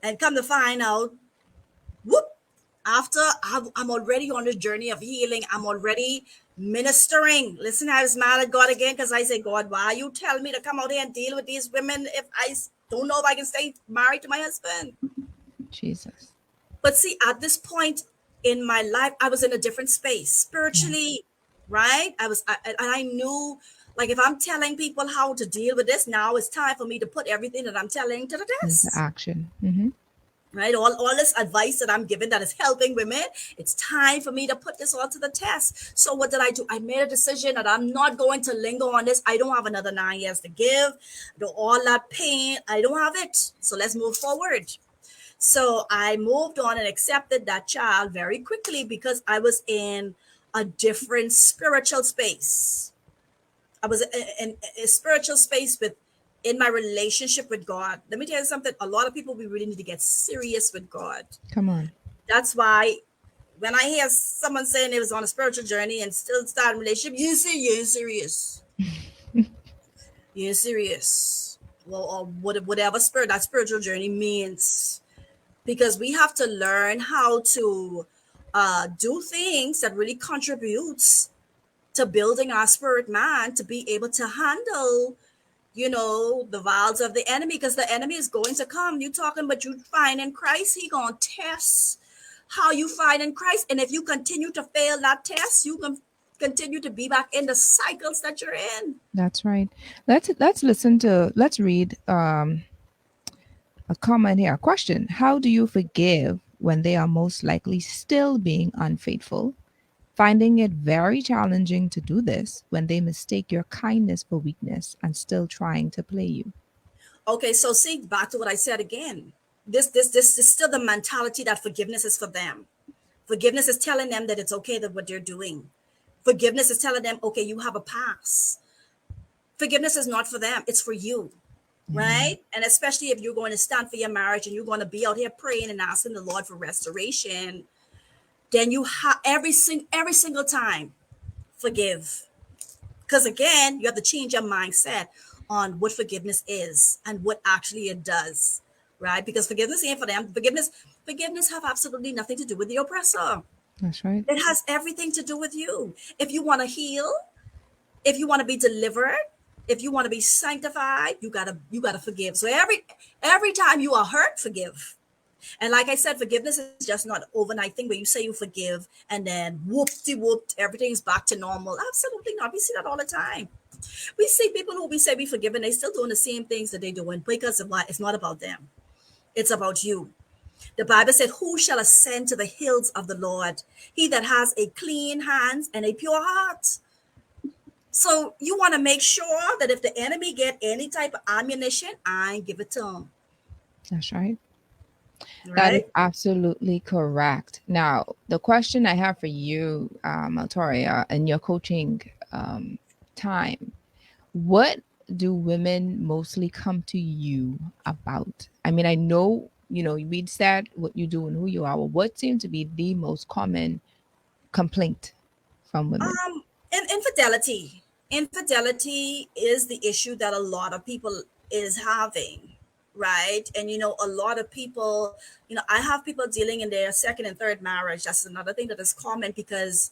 and come to find out, whoop, after I'm already on this journey of healing, I'm already ministering. Listen, I was mad at God again, because I said, God, why you tell me to come out here and deal with these women if I don't know if I can stay married to my husband? Jesus. But see, at this point in my life, I was in a different space spiritually, right? I knew, like, if I'm telling people how to deal with this, now it's time for me to put everything that I'm telling to the Into test. action. Mm-hmm. Right? All this advice that I'm giving that is helping women, it's time for me to put this all to the test. So what did I do? I made a decision that I'm not going to linger on this. I don't have another 9 years to give. All that pain, I don't have it. So let's move forward. So I moved on and accepted that child very quickly, because I was in a different spiritual space. I was in a spiritual space in my relationship with God. Let me tell you something. A lot of people, we really need to get serious with God. Come on. That's why when I hear someone saying they was on a spiritual journey and still starting a relationship, you ain't serious. You ain't serious. Well, or whatever that spiritual journey means. Because we have to learn how to do things that really contributes to building our spirit man, to be able to handle, the vials of the enemy, because the enemy is going to come. You talking about you find in Christ, he gonna test how you find in Christ. And if you continue to fail that test, you can continue to be back in the cycles that you're in. That's right. Let's read a comment here. A question: how do you forgive when they are most likely still being unfaithful? Finding it very challenging to do this when they mistake your kindness for weakness and still trying to play you. Okay, so see, back to what I said again. This is still the mentality that forgiveness is for them. Forgiveness is telling them that it's okay that what they're doing. Forgiveness is telling them, okay, you have a pass. Forgiveness is not for them, it's for you. Right? And especially if you're going to stand for your marriage and you're going to be out here praying and asking the Lord for restoration, then you have every single time forgive. Because again, you have to change your mindset on what forgiveness is and what actually it does. Right? Because forgiveness ain't for them. Forgiveness have absolutely nothing to do with the oppressor. That's right. It has everything to do with you. If you want to heal, if you want to be delivered, if you want to be sanctified, you gotta forgive. So every time you are hurt, forgive. And like I said, forgiveness is just not an overnight thing where you say you forgive and then whoop-de-whoop, everything's back to normal. Absolutely not. We see that all the time. We see people who we say we forgive and they still doing the same things that they doing, because of what? It's not about them. It's about you. The Bible said, who shall ascend to the hills of the Lord? He that has a clean hands and a pure heart. So you want to make sure that if the enemy get any type of ammunition, I give it to him. That's right. That is Right? absolutely correct. Now, the question I have for you, Maltoria, in your coaching time, what do women mostly come to you about? I mean, I know, we said what you do and who you are. But what seems to be the most common complaint from women? And infidelity. Infidelity is the issue that a lot of people is having, right? And a lot of people, I have people dealing in their second and third marriage. That's another thing that is common because,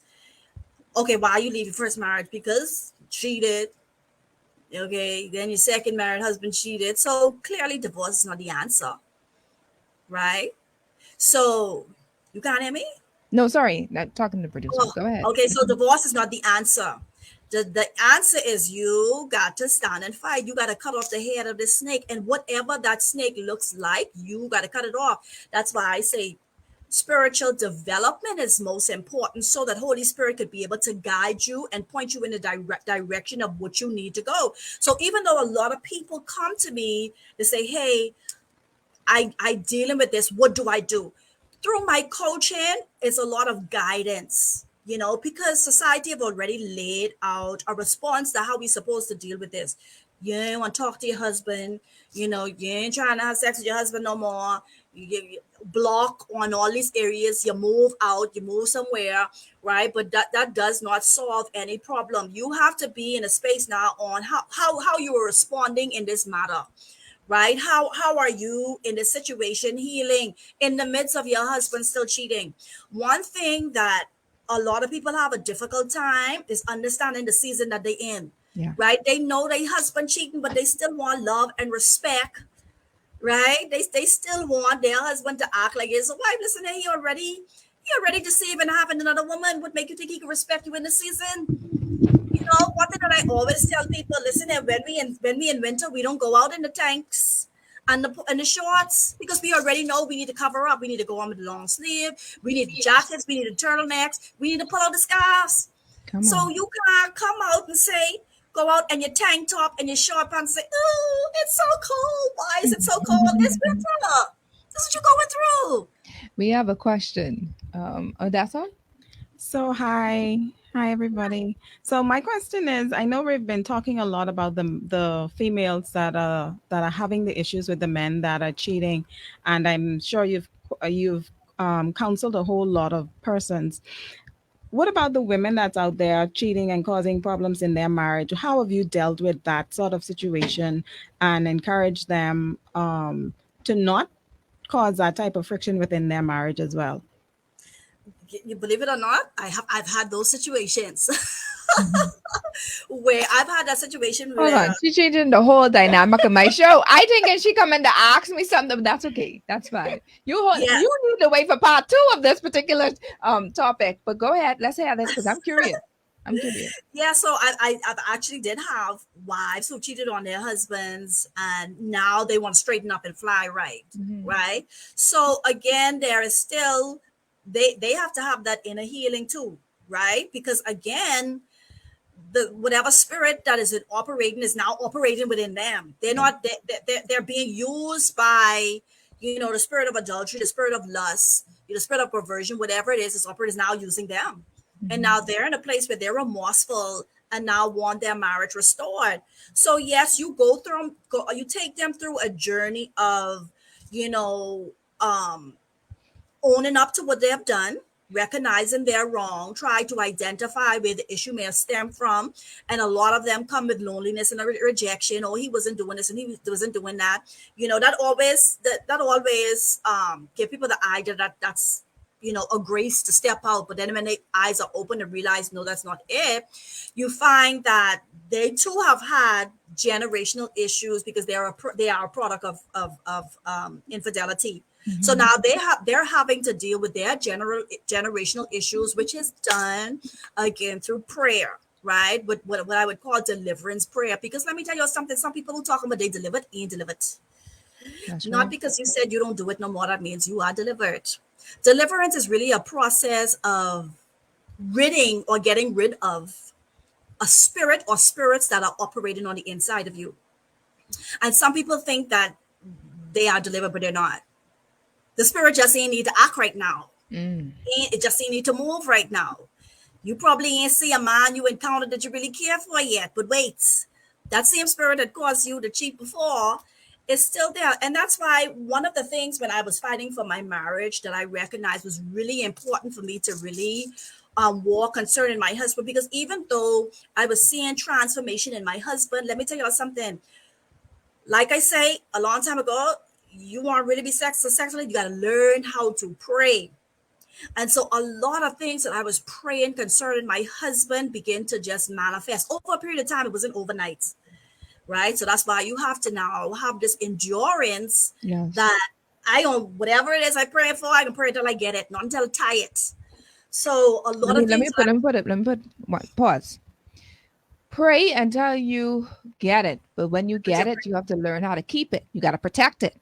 okay, why you leave your first marriage? Because cheated. Okay, then your second married husband cheated. So clearly, divorce is not the answer, right? So you can't hear me? No, sorry, not talking to the producer. Oh, Go ahead. okay, so divorce is not the answer. The answer is you got to stand and fight. You got to cut off the head of the snake. And whatever that snake looks like, you got to cut it off. That's why I say spiritual development is most important so that Holy Spirit could be able to guide you and point you in the direct direction of what you need to go. So even though a lot of people come to me to say, hey, I dealing with this. What do I do? Through my coaching, it's a lot of guidance, because society have already laid out a response to how we supposed to deal with this. You ain't want to talk to your husband, you ain't trying to have sex with your husband no more. You block on all these areas, you move out, you move somewhere, right? But that does not solve any problem. You have to be in a space now on how you are responding in this matter, right? How are you in the situation healing in the midst of your husband still cheating? One thing that a lot of people have a difficult time is understanding the season that they in, Yeah. right? They know their husband cheating, but they still want love and respect, right? They still want their husband to act like his wife. Listen, he already deceived and having another woman would make you think he could respect you in the season. One thing that I always tell people, listen, when we in winter, we don't go out in the tanks and the shorts because we already know we need to cover up. We need to go on with the long sleeve. We need jackets. We need the turtlenecks. We need to pull out the scarves. Come So on. you can't come out and say, go out and your tank top and your short pants say, oh, it's so cold. Why is it so cold? It's winter. This is what you're going through. We have a question. Oh, that's all? So hi everybody. So my question is, I know we've been talking a lot about the females that are having the issues with the men that are cheating, and I'm sure you've counseled a whole lot of persons. What about the women that's out there cheating and causing problems in their marriage? How have you dealt with that sort of situation and encourage them to not cause that type of friction within their marriage as well? You believe it or not, I've had those situations Mhm. where I've had that situation Hold where on. She's changing the whole dynamic of my show. I think if she coming to ask me something, that's okay. That's fine. yeah. You need to wait for part 2 of this particular topic. But go ahead. Let's hear this because I'm curious. I'm curious. Yeah, so I've actually did have wives who cheated on their husbands and now they want to straighten up and fly right, Mhm. right? So again, there is still they have to have that inner healing too, right? Because again, the whatever spirit that is operating is now operating within them. They're not they're being used by the spirit of adultery, the spirit of lust, the spirit of perversion, whatever it is operating is now using them. And now they're in a place where they're remorseful and now want their marriage restored. So yes, you take them through a journey of you know um owning up to what they have done, recognizing they're wrong, try to identify where the issue may have stemmed from. And a lot of them come with loneliness and a rejection. Oh, he wasn't doing this and he wasn't doing that. That always give people the idea that that's a grace to step out. But then when their eyes are open and realize, no, that's not it, you find that they too have had generational issues because they are a product of infidelity. So Mhm. now they're having to deal with their generational issues, which is done again through prayer, right? What I would call deliverance prayer. Because let me tell you something: some people who talk about they delivered ain't delivered. That's Not right. because you said you don't do it no more, that means you are delivered. Deliverance is really a process of ridding or getting rid of a spirit or spirits that are operating on the inside of you. And some people think that they are delivered, but they're not. The spirit just ain't need to act right now. It just ain't need to move right now. You probably ain't see a man you encountered that you really care for yet, but wait, that same spirit that caused you to cheat before is still there. And that's why one of the things when I was fighting for my marriage that I recognized was really important for me to really war concerning my husband, because even though I was seeing transformation in my husband, let me tell you something. Like I say a long time ago, you want to really be successful, you got to learn how to pray. And so a lot of things that I was praying concerning my husband began to just manifest over a period of time. It wasn't overnight, right? So that's why you have to now have this endurance that I don't, whatever it is I pray for, I can pray until I get it, not until I tie it. So a lot of things. Let me put pause. Pray until you get it. But when you get it, you have to learn how to keep it. You got to protect it.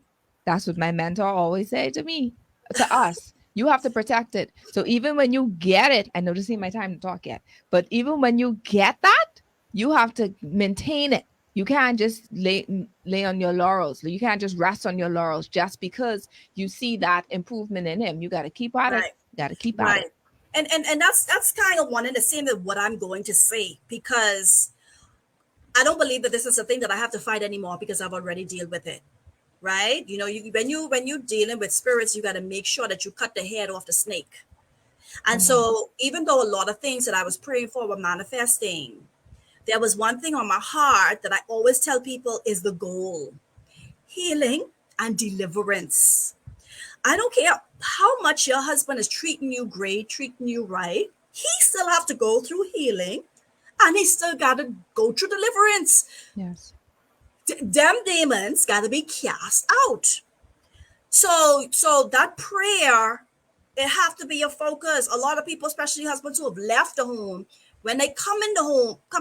That's what my mentor always said to me, to us. You have to protect it. So even when you get it, I know this ain't my time to talk yet, but even when you get that, you have to maintain it. You can't just lay on your laurels. You can't just rest on your laurels just because you see that improvement in him. You got to keep at it. You got to keep at it. And that's kind of one and the same with what I'm going to say, because I don't believe that this is a thing that I have to fight anymore because I've already dealt with it. Right? You know, when you're dealing with spirits, you got to make sure that you cut the head off the snake. And so even though a lot of things that I was praying for were manifesting, there was one thing on my heart that I always tell people is the goal: healing and deliverance. I don't care how much your husband is treating you great, treating you right, he still have to go through healing, and he still got to go through deliverance. Yes. Them demons got to be cast out. So that prayer, it have to be a focus. A lot of people, especially husbands who have left the home, when they come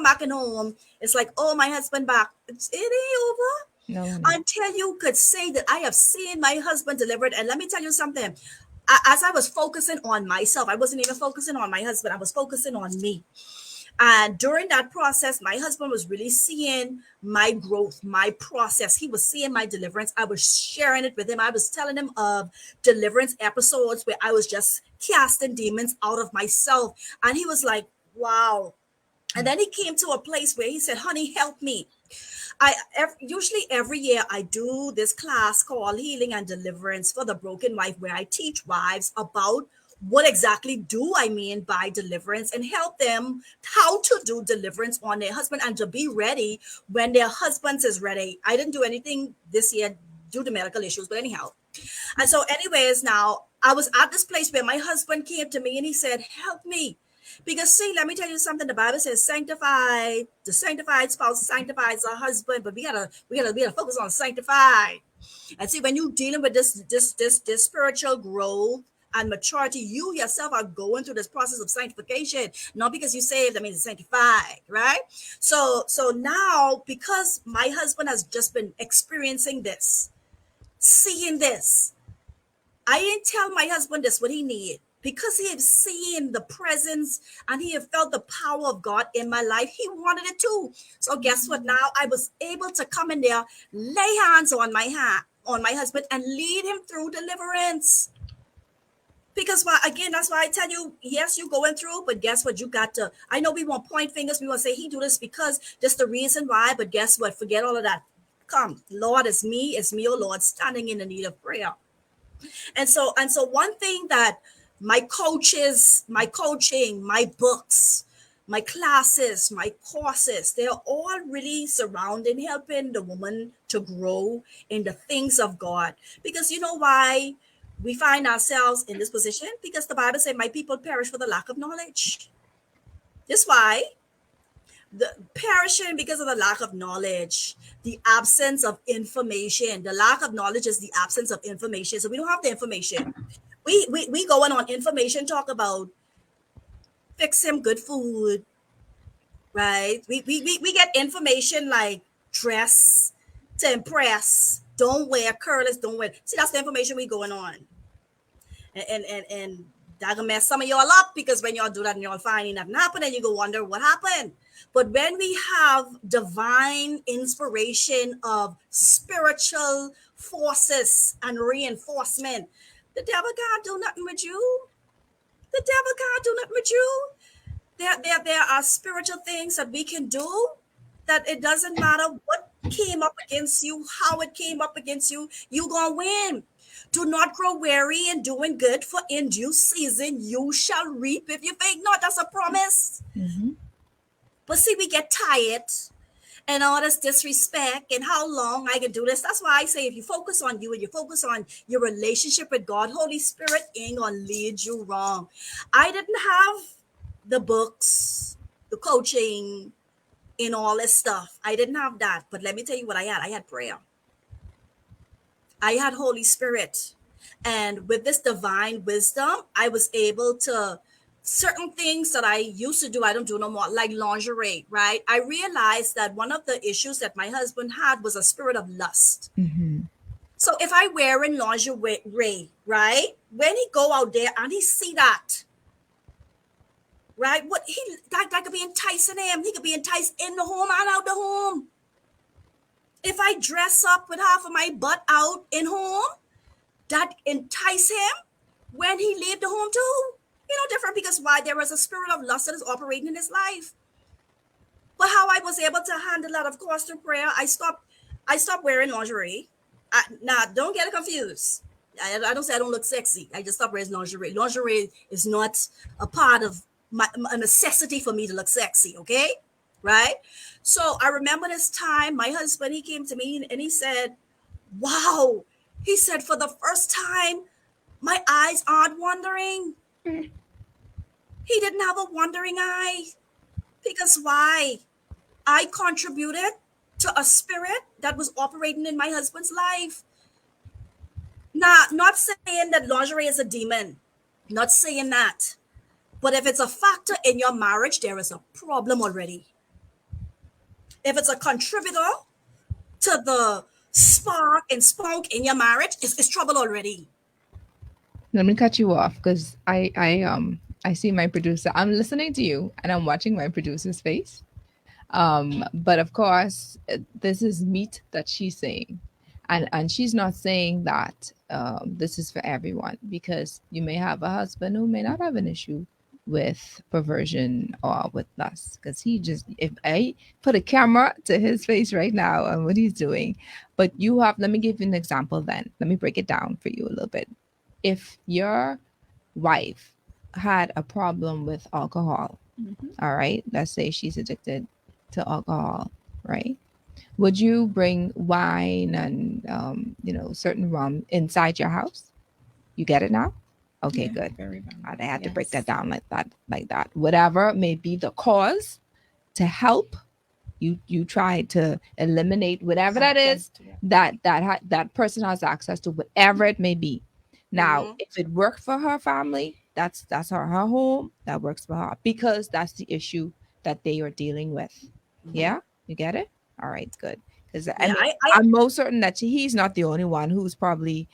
back in home, it's like, oh, my husband back. It ain't over. No. Until you could say that I have seen my husband delivered. And let me tell you something. As I was focusing on myself, I wasn't even focusing on my husband. I was focusing on me. And during that process, my husband was really seeing my growth, my process. He was seeing my deliverance. I was sharing it with him. I was telling him of deliverance episodes where I was just casting demons out of myself. And he was like, wow. And then he came to a place where he said, honey, help me. Usually every year I do this class called Healing and Deliverance for the Broken Wife, where I teach wives about what exactly do I mean by deliverance and help them how to do deliverance on their husband and to be ready when their husband is ready. I didn't do anything this year due to medical issues, but anyhow. And so anyways, now I was at this place where my husband came to me and he said, help me. Because see, let me tell you something. The Bible says the sanctified spouse sanctifies her husband, but we gotta focus on sanctified. And see, when you're dealing with this spiritual growth and maturity, you yourself are going through this process of sanctification. Not because you saved, that means it's sanctified, right? So now, because my husband has just been experiencing this, seeing this, I didn't tell my husband this what he needed, because he had seen the presence and he had felt the power of God in my life. He wanted it too. So guess what? Now I was able to come in there, lay hands on my husband and lead him through deliverance. Because again, that's why I tell you, yes, you're going through, but guess what? You got to, I know we want point fingers. We want to say he do this because that's the reason why, but guess what? Forget all of that. Come, Lord, it's me, oh Lord, standing in the need of prayer. And so one thing that my coaches, my coaching, my books, my classes, my courses, they're all really surrounding helping the woman to grow in the things of God. Because you know why we find ourselves in this position? Because the Bible says, my people perish for the lack of knowledge. That's why the perishing because of the lack of knowledge, the absence of information. The lack of knowledge is the absence of information. So we don't have the information. We going on information, talk about fix him good food, right? We get information like dress to impress, don't wear curlers, don't wear. See, that's the information we going on. And That gonna mess some of y'all up, because when y'all do that and y'all find nothing happen, and you go wonder what happened. But when we have divine inspiration of spiritual forces and reinforcement, the devil can't do nothing with you. The devil can't do nothing with you. There are spiritual things that we can do, that it doesn't matter what came up against you, how it came up against you, you gonna win. Do not grow weary in doing good, for in due season you shall reap if you think not. That's a promise. But see, we get tired and all this disrespect and how long I can do this. That's why I say, if you focus on you and you focus on your relationship with God, Holy Spirit ain't gonna lead you wrong. I didn't have the books, the coaching, and all this stuff. I didn't have that. But let me tell you what I had. I had prayer. I had Holy Spirit. And with this divine wisdom, I was able to, certain things that I used to do, I don't do no more, like lingerie, right? I realized that one of the issues that my husband had was a spirit of lust. So if I wear in lingerie, right? When he go out there and he see that, right? What he that could be enticing him. He could be enticed in the home and out the home. If I dress up with half of my butt out in home, that entice him when he leave the home too. You know, different, because why? There was a spirit of lust that is operating in his life. But how I was able to handle that, of course, through prayer. I stopped wearing lingerie. Now, don't get it confused. I don't say I don't look sexy. I just stopped wearing lingerie. Lingerie is not a part of a necessity for me to look sexy, okay? Right? So I remember this time, my husband, he came to me and he said, wow. He said, for the first time, my eyes aren't wandering. He didn't have a wandering eye. Because why? I contributed to a spirit that was operating in my husband's life. Now, not saying that lingerie is a demon. Not saying that. But if it's a factor in your marriage, there is a problem already. If it's a contributor to the spark and spunk in your marriage, it's trouble already. Let me cut you off, because I see my producer. I'm listening to you and I'm watching my producer's face. But of course, this is meat that she's saying. And she's not saying that this is for everyone, because you may have a husband who may not have an issue with perversion or with lust, because he just, if I put a camera to his face right now and what he's doing, but you have, let me give you an example then. Let me break it down for you a little bit. If your wife had a problem with alcohol, all right, let's say she's addicted to alcohol, right? Would you bring wine and certain rum inside your house? You get it now? Okay, Yeah, good. very valid. I had to break that down like that. Whatever may be the cause, to help you try to eliminate whatever that is that person has access to, whatever it may be. Now, if it worked for her family, that's her home, that works for her, because that's the issue that they are dealing with. Yeah, you get it? All right, good. Because I'm most certain that he's not the only one who's probably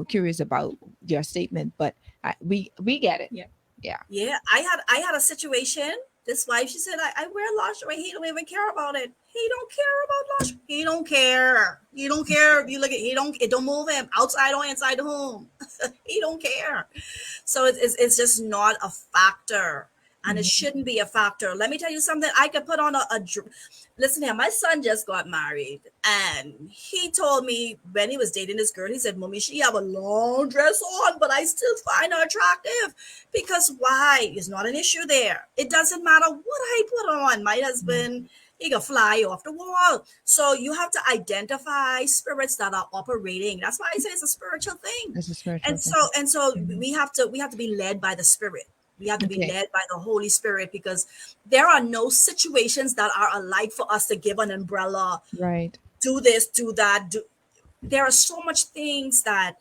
curious about your statement, but we get it. Yeah. I had a situation. This wife, she said, I wear lingerie. He don't even care about it. He don't care about lingerie. He don't care. He don't care if you look at. It don't move him outside or inside the home. He don't care. So it's just not a factor. And it shouldn't be a factor. Let me tell you something. I could put on listen here, my son just got married, and he told me when he was dating this girl, he said, Mommy, she have a long dress on, but I still find her attractive. Because why? It's not an issue there. It doesn't matter what I put on. My husband, he can fly off the wall. So you have to identify spirits that are operating. That's why I say it's a spiritual thing. It's a spiritual And so we have to be led by the Spirit. We have to be led by the Holy Spirit, because there are no situations that are alike for us to give an umbrella. Right. Do this, do that. There are so much things that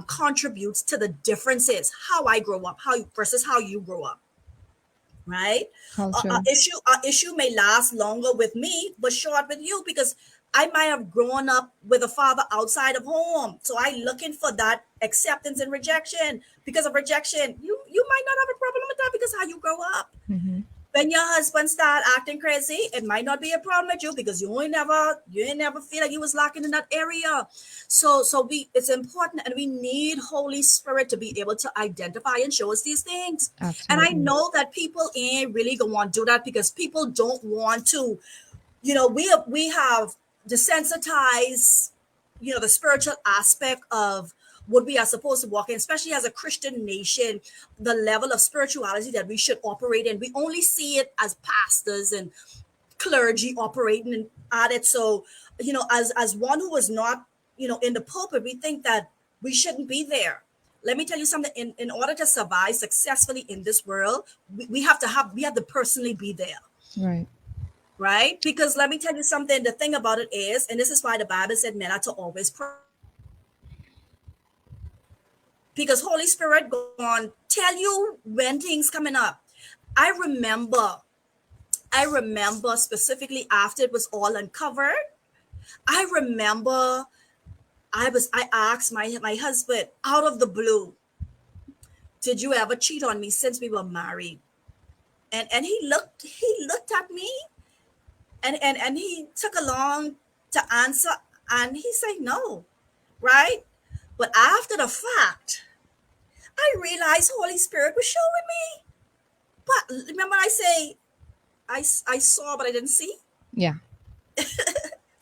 contributes to the differences. How I grow up, versus how you grow up. Right? An issue may last longer with me, but short with you, because I might have grown up with a father outside of home. So I looking for that acceptance and rejection. Because of rejection, you might not have a problem with that because how you grow up. Mm-hmm. When your husband start acting crazy, it might not be a problem with you because you ain't never feel like you was lacking in that area. So it's important, and we need Holy Spirit to be able to identify and show us these things. And I Absolutely. know that people ain't really gonna want to do that because people don't want to, we have desensitized, the spiritual aspect of what we are supposed to walk in, especially as a Christian nation, the level of spirituality that we should operate in. We only see it as pastors and clergy operating at it. So, as one who is not, in the pulpit, we think that we shouldn't be there. Let me tell you something. In order to survive successfully in this world, we have to personally be there. Right. Right? Because let me tell you something. The thing about it is, and this is why the Bible said men are to always pray. Because Holy Spirit gonna tell you when things coming up. I remember, specifically after it was all uncovered. I remember I asked my husband out of the blue, did you ever cheat on me since we were married? And he looked at me and he took a long to answer, and he said no, right? But after the fact, I realized Holy Spirit was showing me. But remember, I say I saw, but I didn't see. Yeah.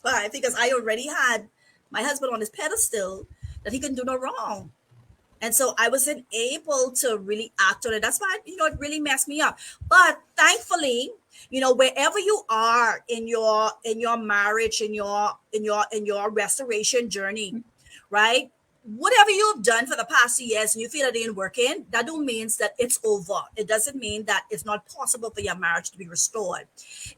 Why? Because I already had my husband on his pedestal that he can do no wrong. And so I wasn't able to really act on it. That's why, it really messed me up. But thankfully, wherever you are in your marriage, in your restoration journey, right? Whatever you've done for the past 2 years and you feel it ain't working, that don't mean that it's over. It doesn't mean that it's not possible for your marriage to be restored.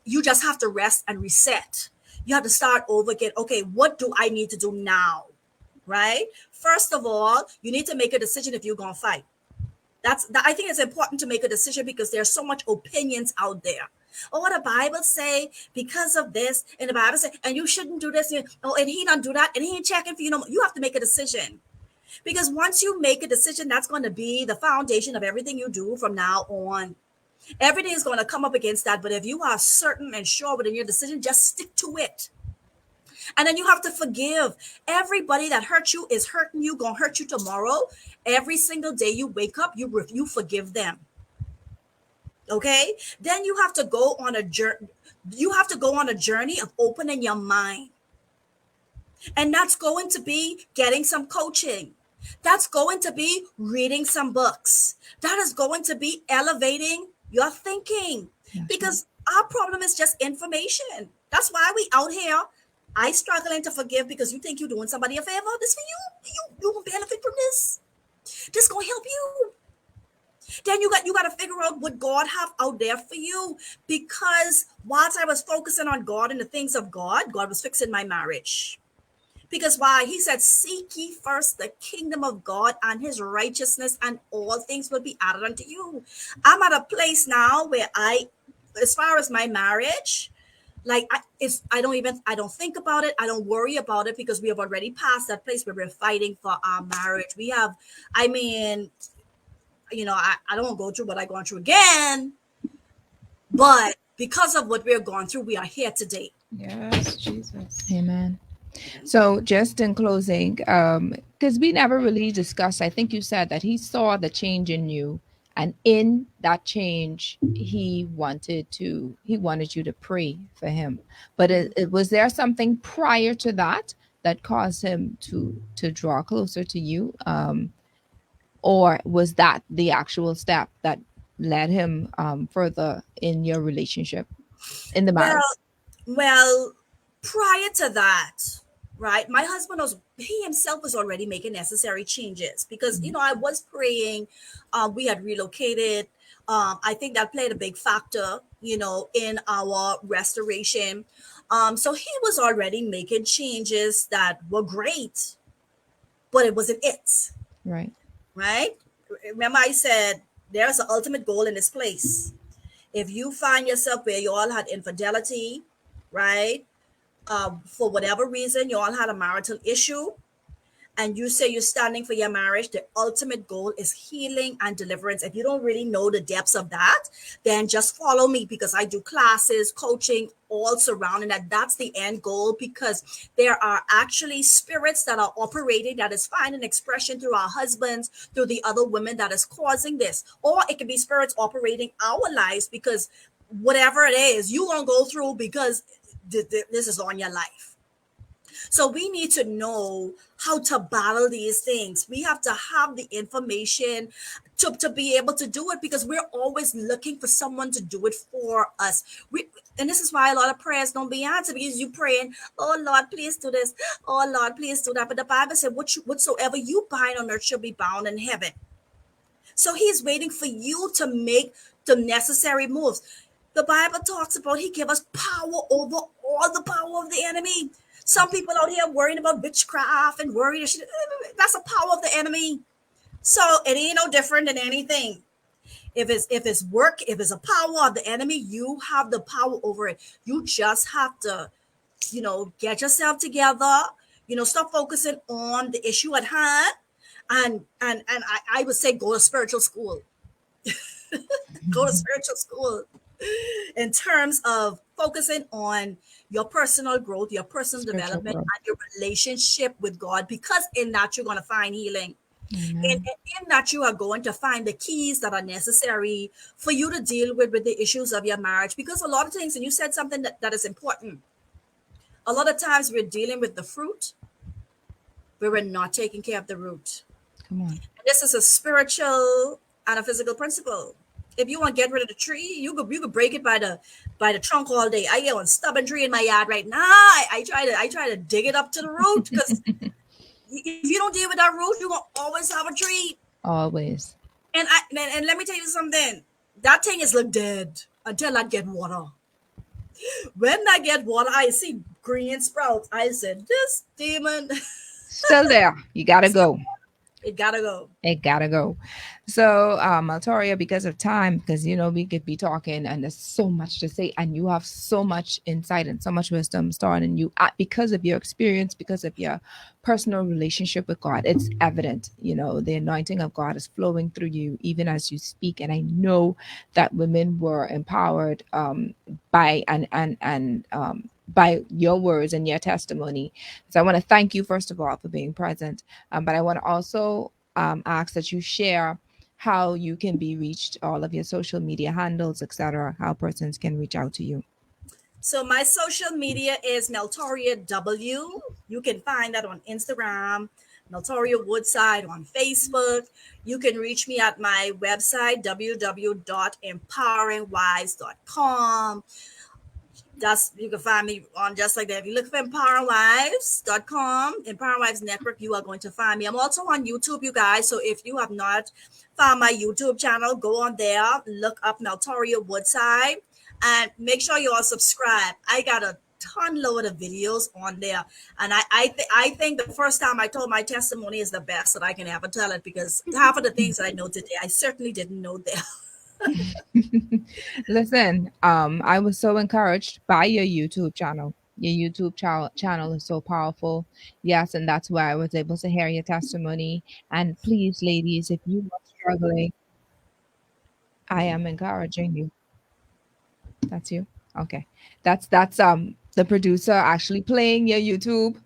You just have to rest and reset. You have to start over again. Okay, what do I need to do now? Right? First of all, you need to make a decision if you're going to fight. I think it's important to make a decision because there's so much opinions out there. Oh, the Bible say because of this, and the Bible say, and you shouldn't do this. Oh, and he don't do that, and he ain't checking for you. You have to make a decision. Because once you make a decision, that's going to be the foundation of everything you do from now on. Everything is going to come up against that. But if you are certain and sure within your decision, just stick to it. And then you have to forgive. Everybody that hurt you is hurting you, gonna hurt you tomorrow. Every single day you wake up, you forgive them. Okay? Then you have to go on a journey. You have to go on a journey of opening your mind. And that's going to be getting some coaching. That's going to be reading some books. That is going to be elevating your thinking. Because our problem is just information. That's why we out here. I struggling to forgive because you think you're doing somebody a favor. This for you. You will benefit from this. This gonna help you. Then you got to figure out what God have out there for you. Because whilst I was focusing on God and the things of God, God was fixing my marriage. Because why? He said, seek ye first the kingdom of God and his righteousness, and all things will be added unto you. I'm at a place now where as far as my marriage, like I don't think about it. I don't worry about it because we have already passed that place where we're fighting for our marriage. We have, I don't want to go through what I've gone through again, but because of what we're going through, we are here today. Yes, Jesus. Amen. So just in closing, because we never really discussed, I think you said that he saw the change in you. And in that change, he wanted you to pray for him. But was there something prior to that caused him to draw closer to you? Or was that the actual step that led him further in your relationship, in the marriage? Well, prior to that, right, my husband he himself was already making necessary changes because, I was praying. We had relocated. I think that played a big factor, in our restoration. So he was already making changes that were great, but it wasn't it. Right. Right? Remember I said there's an ultimate goal in this place. If you find yourself where you all had infidelity, right? for whatever reason, you all had a marital issue, and you say you're standing for your marriage, the ultimate goal is healing and deliverance. If you don't really know the depths of that, then just follow me, because I do classes, coaching, all surrounding that. That's the end goal, because there are actually spirits that are operating, that is finding expression through our husbands, through the other women, that is causing this. Or it can be spirits operating our lives, because whatever it is, you're going to go through, because this is on your life. So we need to know how to battle these things. We have to have the information to be able to do it, because we're always looking for someone to do it for us. And this is why a lot of prayers don't be answered, because you praying, oh Lord, please do this. Oh Lord, please do that. But the Bible said, whatsoever you bind on earth shall be bound in heaven. So he's waiting for you to make the necessary moves. The Bible talks about he gave us power over all the power of the enemy. Some people out here worrying about witchcraft and worrying. That's a power of the enemy. So it ain't no different than anything. If it's work, if it's a power of the enemy, you have the power over it. You just have to, get yourself together. Stop focusing on the issue at hand, and I would say go to spiritual school. Go to spiritual school in terms of focusing on your personal growth, your personal development, and your relationship with God, because in that you're going to find healing. In that you are going to find the keys that are necessary for you to deal with the issues of your marriage. Because a lot of things, and you said something that is important, a lot of times we're dealing with the fruit, but we're not taking care of the root. Come on. And this is a spiritual and a physical principle. If you want to get rid of the tree, you could break it by the trunk all day. I get one stubborn tree in my yard right now. I try to dig it up to the root, because if you don't deal with that root, you're gonna always have a tree. Always. And let me tell you something. That thing is look dead until I get water. When I get water, I see green sprouts. I said, this demon Still there. You gotta go. It gotta go. It gotta go. So, Maltoria, because of time, because we could be talking and there's so much to say, and you have so much insight and so much wisdom stored in you because of your experience, because of your personal relationship with God. It's evident, the anointing of God is flowing through you even as you speak. And I know that women were empowered by by your words and your testimony. So I want to thank you, first of all, for being present. But I want to also ask that you share how you can be reached, all of your social media handles, etc., how persons can reach out to you. So my social media is Maltoria W. You can find that on Instagram, Maltoria Woodside on Facebook. You can reach me at my website, www.empoweringwives.com. You can find me on just like that. If you look for empoweringwives.com, Empowering Wives Network, you are going to find me. I'm also on YouTube, you guys. So if you have not found my YouTube channel, go on there, look up Maltoria Woodside, and make sure you all subscribe. I got a ton load of videos on there. And I think the first time I told my testimony is the best that I can ever tell it, because half of the things that I know today, I certainly didn't know there. Listen, I was so encouraged by your YouTube channel. Your YouTube channel is so powerful. Yes, and that's why I was able to hear your testimony. And please, ladies, if you are struggling, I am encouraging you. That's you. Okay. That's the producer actually playing your YouTube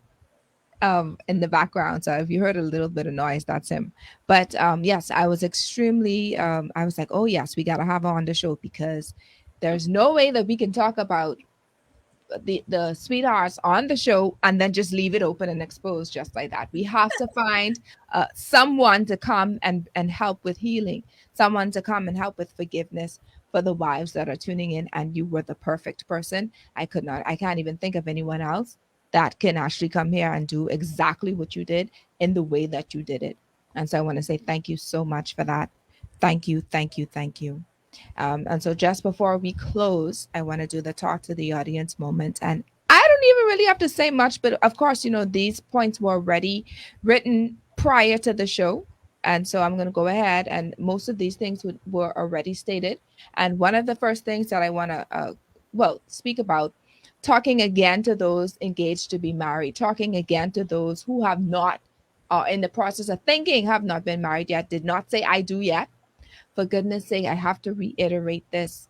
in the background. So if you heard a little bit of noise, that's him. But yes, I was extremely I was like, oh yes, we gotta have her on the show, because there's no way that we can talk about the sweethearts on the show and then just leave it open and exposed just like that. We have to find someone to come and help with healing, someone to come and help with forgiveness for the wives that are tuning in. And you were the perfect person. I can't even think of anyone else that can actually come here and do exactly what you did in the way that you did it. And so I want to say thank you so much for that. Thank you, thank you, thank you. And so just before we close, I want to do the talk to the audience moment. And I don't even really have to say much, but of course, these points were already written prior to the show. And so I'm going to go ahead, and most of these things were already stated. And one of the first things that I want to, speak about talking again to those engaged to be married, talking again to those who have not, in the process of thinking, have not been married yet, did not say I do yet. For goodness sake, I have to reiterate this.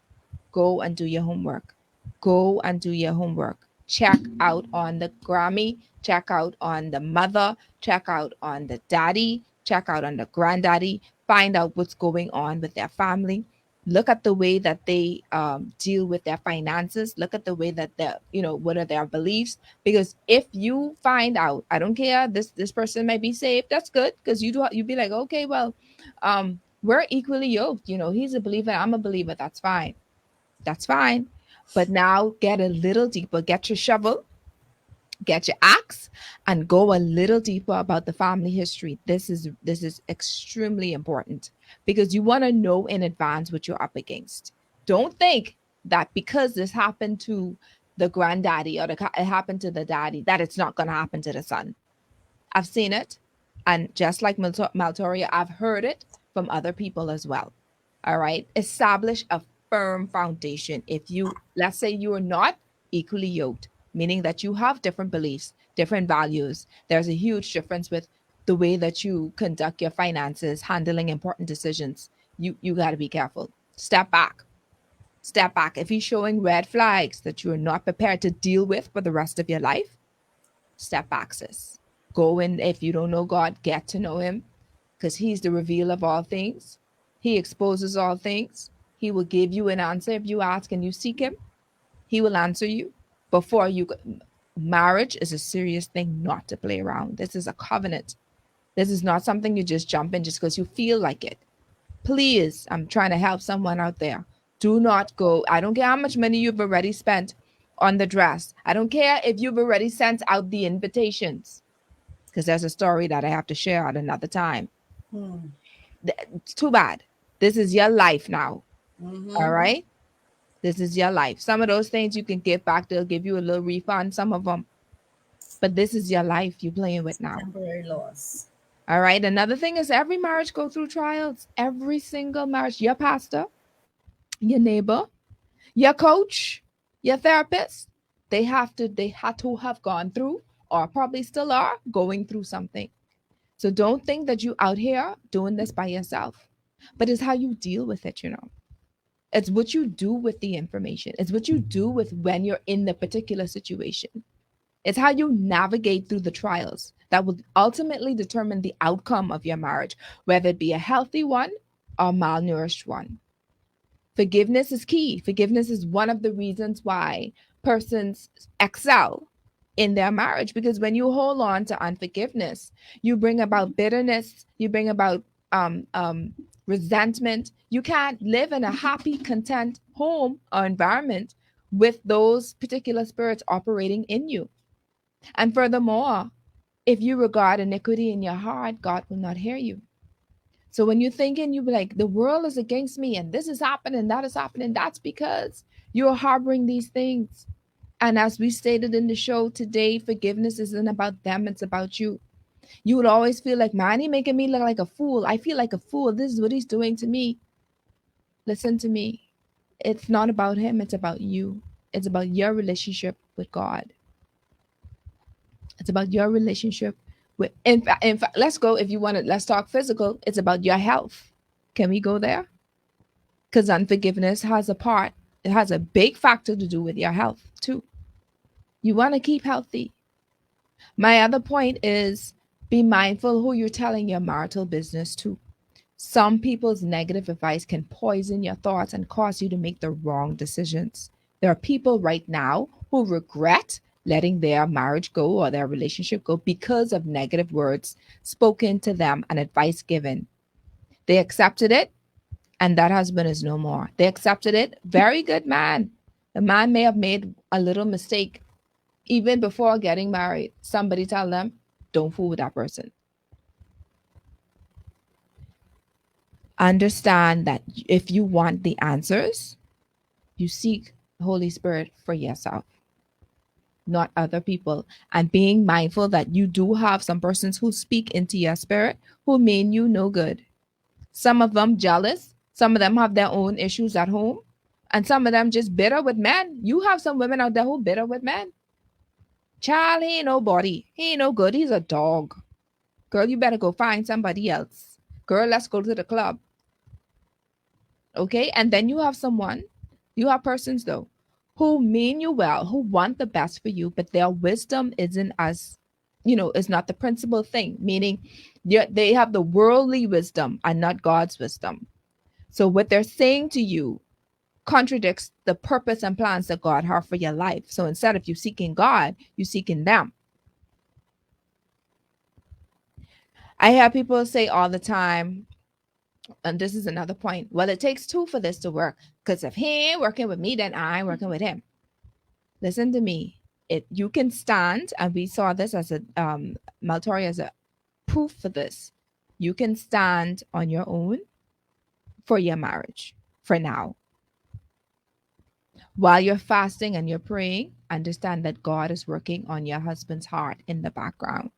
Go and do your homework. Go and do your homework. Check out on the Grammy, check out on the mother, check out on the daddy, check out on the granddaddy, find out what's going on with their family. Look at the way that they deal with their finances. Look at the way that they're, what are their beliefs? Because if you find out, I don't care, this person might be saved, that's good, because you'd be like, okay, well, we're equally yoked. He's a believer, I'm a believer. That's fine. That's fine. But now get a little deeper. Get your shovel, get your axe, and go a little deeper about the family history. This is extremely important, because you want to know in advance what you're up against. Don't think that because this happened to the granddaddy or it happened to the daddy, that it's not going to happen to the son. I've seen it. And just like Maltoria, I've heard it from other people as well. All right. Establish a firm foundation. If you, let's say you are not equally yoked, meaning that you have different beliefs, different values, there's a huge difference with the way that you conduct your finances, handling important decisions. You got to be careful. Step back. Step back. If he's showing red flags that you're not prepared to deal with for the rest of your life, step back, sis. Go in. If you don't know God, get to know him, because he's the revealer of all things. He exposes all things. He will give you an answer if you ask and you seek him. He will answer you. Before you, marriage is a serious thing not to play around. This is a covenant. This is not something you just jump in just because you feel like it. Please, I'm trying to help someone out there. Do not go. I don't care how much money you've already spent on the dress. I don't care if you've already sent out the invitations, because there's a story that I have to share at another time. It's too bad. This is your life now. All right? This is your life. Some of those things you can give back. They'll give you a little refund, some of them. But this is your life you're playing with now. Temporary loss. All right? Another thing is every marriage go through trials. Every single marriage. Your pastor, your neighbor, your coach, your therapist, they had to have gone through, or probably still are going through something. So don't think that you out here doing this by yourself. But it's how you deal with it, It's what you do with the information. It's what you do with when you're in the particular situation. It's how you navigate through the trials that will ultimately determine the outcome of your marriage, whether it be a healthy one or malnourished one. Forgiveness is key. Forgiveness is one of the reasons why persons excel in their marriage, because when you hold on to unforgiveness, you bring about bitterness, you bring about resentment. You can't live in a happy, content home or environment with those particular spirits operating in you. And furthermore, if you regard iniquity in your heart, God will not hear you. So when you're thinking, you be like, the world is against me and this is happening, that is happening, that's because you're harboring these things. And as we stated in the show today, forgiveness isn't about them, it's about you. You would always feel like, man, he's making me look like a fool. I feel like a fool. This is what he's doing to me. Listen to me. It's not about him. It's about you. It's about your relationship with God. It's about your relationship with, in fact, let's go, if you want to, let's talk physical. It's about your health. Can we go there? Because unforgiveness has it has a big factor to do with your health too. You want to keep healthy. My other point is, be mindful who you're telling your marital business to. Some people's negative advice can poison your thoughts and cause you to make the wrong decisions. There are people right now who regret letting their marriage go or their relationship go because of negative words spoken to them and advice given. They accepted it, and that husband is no more. They accepted it. Very good man. The man may have made a little mistake. Even before getting married, somebody tell them, don't fool with that person. Understand that if you want the answers, you seek the Holy Spirit for yourself, not other people. And being mindful that you do have some persons who speak into your spirit who mean you no good. Some of them jealous. Some of them have their own issues at home. And some of them just bitter with men. You have some women out there who bitter with men. Child, he ain't nobody. He ain't no good. He's a dog. Girl, you better go find somebody else. Girl, let's go to the club. Okay? And then you have persons though, who mean you well, who want the best for you, but their wisdom isn't as, is not the principal thing, meaning they have the worldly wisdom and not God's wisdom. So what they're saying to you contradicts the purpose and plans that God has for your life. So instead of you seeking God, you seeking them. I hear people say all the time, and this is another point, well, it takes two for this to work, because if he ain't working with me, then I ain't working with him. Listen to me. You can stand, and we saw this as Maltoria as a proof for this. You can stand on your own for your marriage for now. While you're fasting and you're praying, understand that God is working on your husband's heart in the background.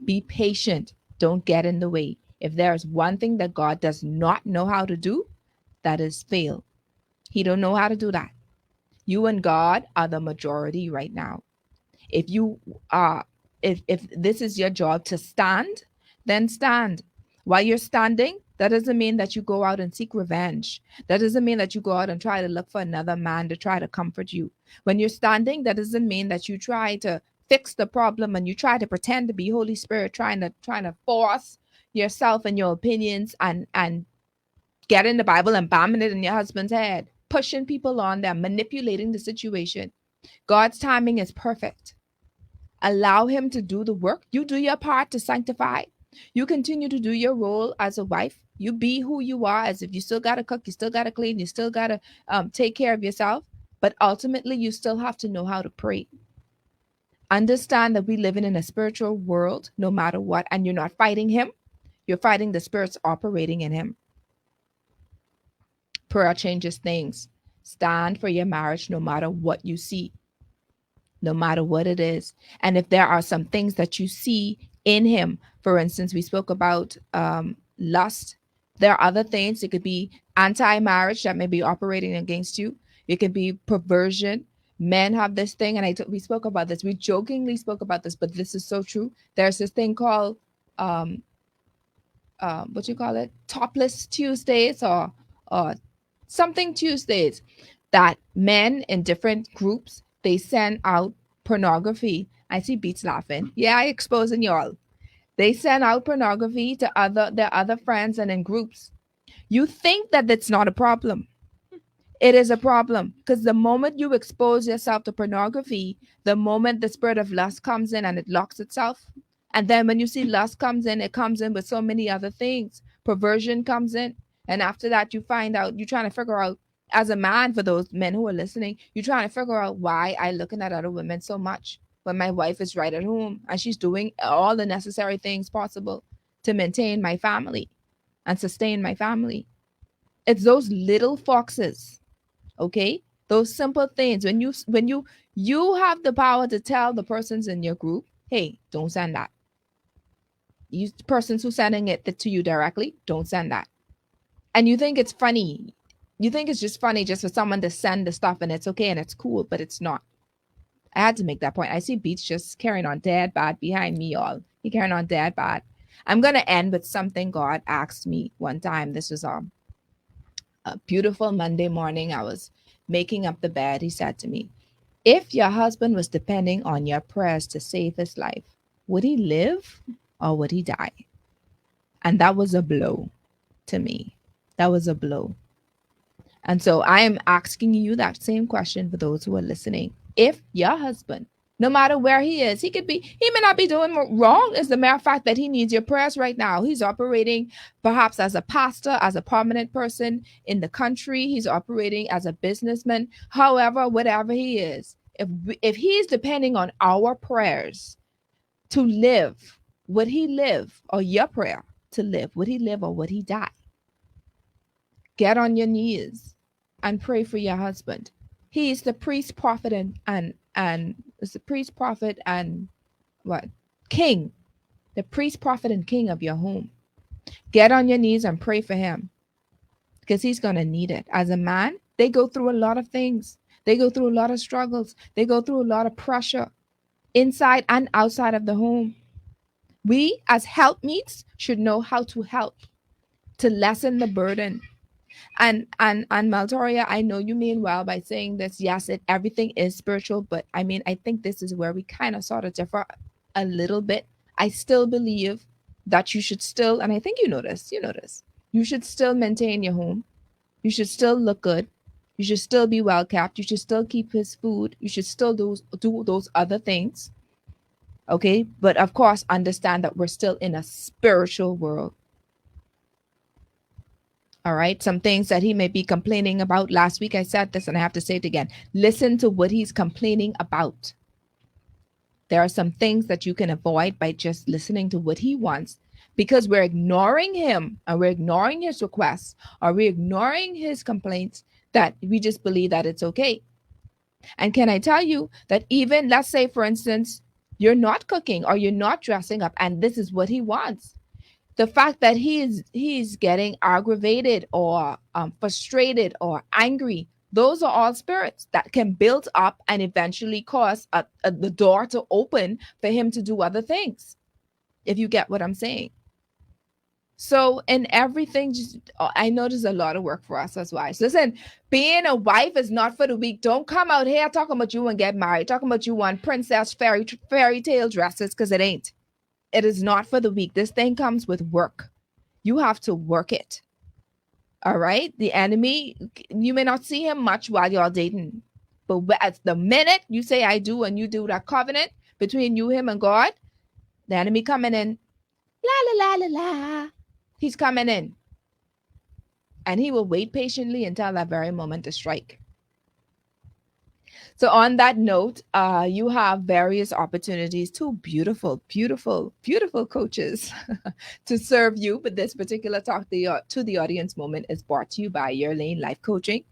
Be patient. Don't get in the way. If there's one thing that God does not know how to do, that is fail. He don't know how to do that. You and God are the majority right now. If you are, if this is your job to stand, then stand. While you're standing, that doesn't mean that you go out and seek revenge. That doesn't mean that you go out and try to look for another man to try to comfort you. When you're standing, that doesn't mean that you try to fix the problem and you try to pretend to be Holy Spirit, trying to force yourself and your opinions and get in the Bible and bombing it in your husband's head, pushing people on them, manipulating the situation. God's timing is perfect. Allow him to do the work. You do your part to sanctify. You continue to do your role as a wife. You be who you are, as if you still got to cook, you still got to clean, you still got to take care of yourself. But ultimately, you still have to know how to pray. Understand that we live in a spiritual world, no matter what, and you're not fighting him. You're fighting the spirits operating in him. Prayer changes things. Stand for your marriage no matter what you see, no matter what it is. And if there are some things that you see in him, for instance, we spoke about lust. There are other things. It could be anti-marriage that may be operating against you. It could be perversion. Men have this thing, and we spoke about this. We jokingly spoke about this, but this is so true. There's this thing called what you call it, topless Tuesdays or something Tuesdays, that men in different groups, they send out pornography. I see Beats laughing. Yeah, I exposing y'all. They send out pornography to their other friends and in groups. You think that it's not a problem. It is a problem, because the moment you expose yourself to pornography, the moment the spirit of lust comes in and it locks itself, and then when you see lust comes in, it comes in with so many other things. Perversion comes in. And after that, you find out, you're trying to figure out, as a man, for those men who are listening, you're trying to figure out why I'm looking at other women so much when my wife is right at home and she's doing all the necessary things possible to maintain my family and sustain my family. It's those little foxes, okay? Those simple things. When you have the power to tell the persons in your group, hey, don't send that. You persons who sending it to you directly, don't send that. And you think it's funny. You think it's just funny just for someone to send the stuff and it's okay and it's cool, but it's not. I had to make that point. I see Beats just carrying on dead bad behind me, y'all. He carrying on dead bad. I'm going to end with something God asked me one time. This was a beautiful Monday morning. I was making up the bed. He said to me, if your husband was depending on your prayers to save his life, would he live or would he die? And that was a blow to me. That was a blow. And so I am asking you that same question for those who are listening. If your husband, no matter where he is, he may not be doing wrong. It's the mere fact that he needs your prayers right now. He's operating perhaps as a pastor, as a prominent person in the country. He's operating as a businessman. However, whatever he is, if he's depending on our prayers to live, would he live? Or your prayer to live, would he live or would he die? Get on your knees and pray for your husband. He is the priest, prophet, and is the priest, prophet, and what? King. The priest, prophet, and king of your home. Get on your knees and pray for him, because he's going to need it. As a man, They go through a lot of things. They go through a lot of struggles. They go through a lot of pressure inside and outside of the home. We, as helpmeets, should know how to help to lessen the burden. And Maltoria, I know you mean well by saying this. Yes, everything is spiritual, but I mean, I think this is where we kind of sort of differ a little bit. I still believe that you should still, and I think you know this, you should still maintain your home. You should still look good. You should still be well kept. You should still keep his food. You should still do those other things. Okay. But of course, understand that we're still in a spiritual world. All right. Some things that he may be complaining about. Last week I said this and I have to say it again. Listen to what he's complaining about. There are some things that you can avoid by just listening to what he wants, because we're ignoring him and we're ignoring his requests, or we're ignoring his complaints, that we just believe that it's okay. And can I tell you that even, let's say, for instance, you're not cooking or you're not dressing up and this is what he wants. The fact that he's getting aggravated or frustrated or angry, those are all spirits that can build up and eventually cause the door to open for him to do other things, if you get what I'm saying. So in everything, just, I know there's a lot of work for us as wives. Listen, being a wife is not for the weak. Don't come out here talking about you and get married, talking about you want princess fairy tale dresses, because it ain't. It is not for the weak. This thing comes with work. You have to work it. All right. The enemy, you may not see him much while you're dating, but at the minute you say I do and you do that covenant between you, him, and God, the enemy coming in. La la la la la. He's coming in. And he will wait patiently until that very moment to strike. So on that note, you have various opportunities, two beautiful, beautiful, beautiful coaches to serve you. But this particular talk to the audience moment is brought to you by Your Lane Life Coaching.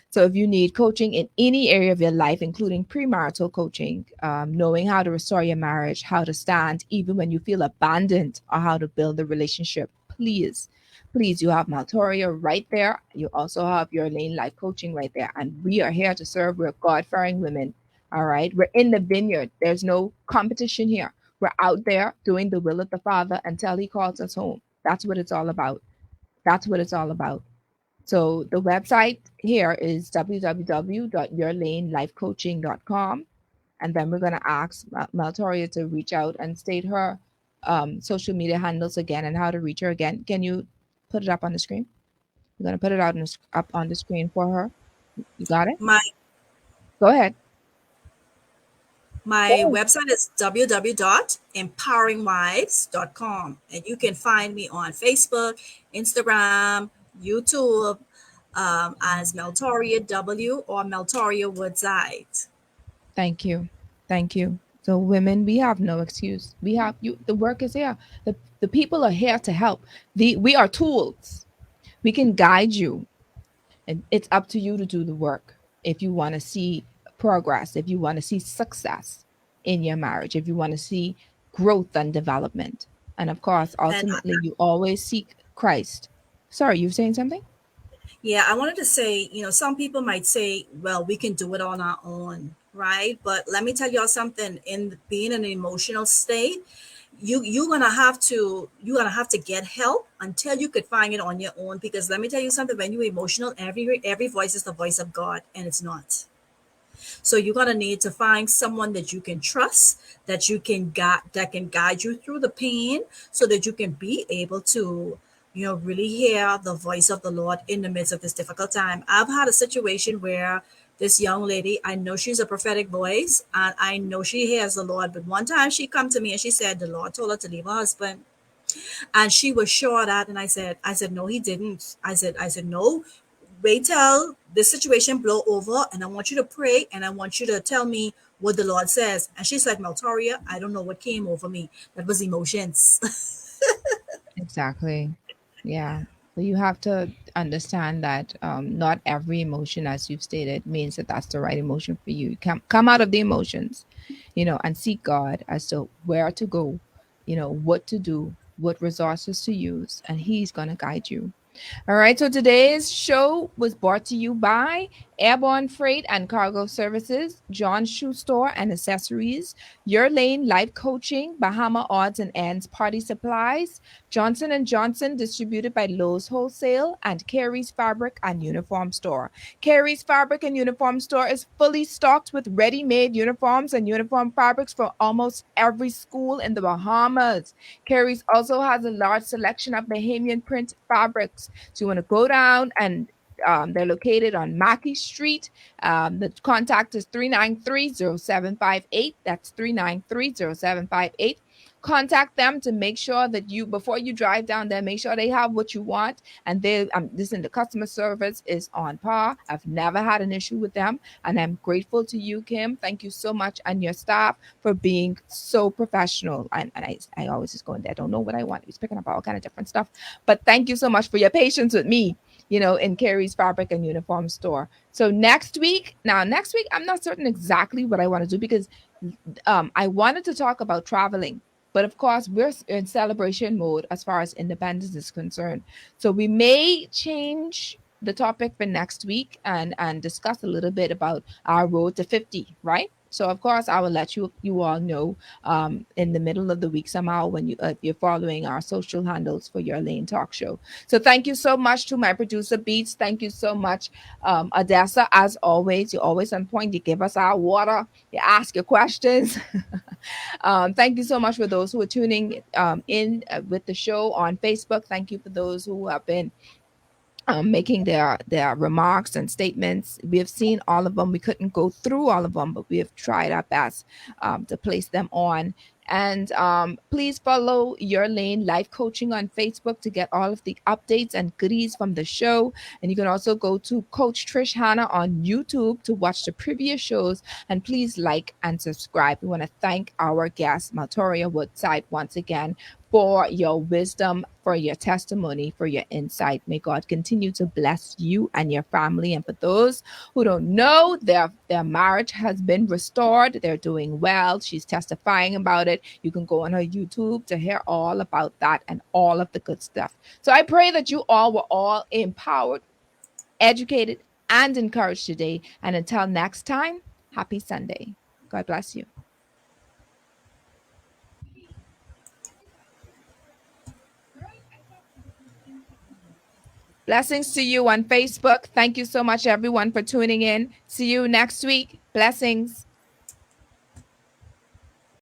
So if you need coaching in any area of your life, including premarital coaching, knowing how to restore your marriage, how to stand even when you feel abandoned, or how to build a relationship, please, you have Maltoria right there. You also have Your Lane Life Coaching right there. And we are here to serve. We're God-fearing women. All right. We're in the vineyard. There's no competition here. We're out there doing the will of the Father until he calls us home. That's what it's all about. That's what it's all about. So the website here is www.yourlanelifecoaching.com. And then we're going to ask Maltoria to reach out and state her social media handles again and how to reach her again. Can you put it up on the screen? We're going to put it up on the screen for her. You got it? Go ahead. My website is www.empoweringwives.com. And you can find me on Facebook, Instagram, YouTube, as Maltoria W or Maltoria Woodside. Thank you. Thank you. So women, we have no excuse. We have you. The work is here. The people are here to help. We are tools. We can guide you. And it's up to you to do the work. If you want to see progress, if you want to see success in your marriage, if you want to see growth and development. And of course, ultimately, you always seek Christ. Sorry, you were saying something? Yeah, I wanted to say, some people might say, well, we can do it on our own, right? But let me tell y'all something. In being in an emotional state, you're gonna have to get help until you could find it on your own. Because let me tell you something, when you're emotional, every voice is the voice of God, and it's not. So you're gonna need to find someone that you can trust, that can guide you through the pain, so that you can be able to really hear the voice of the Lord in the midst of this difficult time. I've had a situation where this young lady, I know she's a prophetic voice and I know she hears the Lord, but one time she come to me and she said the Lord told her to leave her husband, and she was sure of that. And I said no, he didn't. I said no, wait till this situation blow over, and I want you to pray and I want you to tell me what the Lord says. And she said, Maltoria, I don't know what came over me. That was emotions. Exactly. Yeah. So you have to understand that not every emotion, as you've stated, means that that's the right emotion for you. Come out of the emotions, and seek God as to where to go, what to do, what resources to use, and He's going to guide you. All right, so today's show was brought to you by Airborne Freight and Cargo Services, John's Shoe Store and Accessories, Your Lane Life Coaching, Bahama Odds and Ends Party Supplies, Johnson & Johnson, distributed by Lowe's Wholesale, and Carey's Fabric and Uniform Store. Carey's Fabric and Uniform Store is fully stocked with ready-made uniforms and uniform fabrics for almost every school in the Bahamas. Carey's also has a large selection of Bahamian print fabrics. So you want to go down and they're located on Mackey Street. The contact is 393-0758. That's 393-0758. Contact them to make sure that before you drive down there, make sure they have what you want. And listen, the customer service is on par. I've never had an issue with them. And I'm grateful to you, Kim. Thank you so much, and your staff, for being so professional. And I always just go in there. I don't know what I want. He's picking up all kind of different stuff. But thank you so much for your patience with me, in Carey's Fabric and Uniform Store. So next week, I'm not certain exactly what I want to do, because I wanted to talk about traveling. But of course, we're in celebration mode as far as independence is concerned. So we may change the topic for next week and discuss a little bit about our road to 50, right? So of course, I will let you all know in the middle of the week somehow when you're following our social handles for Your Lane Talk Show. So thank you so much to my producer Beats. Thank you so much, Odessa. As always, you're always on point. You give us our water. You ask your questions. Thank you so much for those who are tuning in with the show on Facebook. Thank you for those who have been making their remarks and statements. We have seen all of them. We couldn't go through all of them, but we have tried our best to place them on. And please follow Your Lane Life Coaching on Facebook to get all of the updates and goodies from the show. And you can also go to Coach Trish Hanna on YouTube to watch the previous shows. And please like and subscribe. We want to thank our guest, Maltoria Woodside, once again for your wisdom, for your testimony, for your insight. May God continue to bless you and your family. And for those who don't know, their marriage has been restored. They're doing well. She's testifying about it. You can go on her YouTube to hear all about that and all of the good stuff. So I pray that you all were all empowered, educated, and encouraged today. And until next time, happy Sunday. God bless you. Blessings to you on Facebook. Thank you so much, everyone, for tuning in. See you next week. Blessings.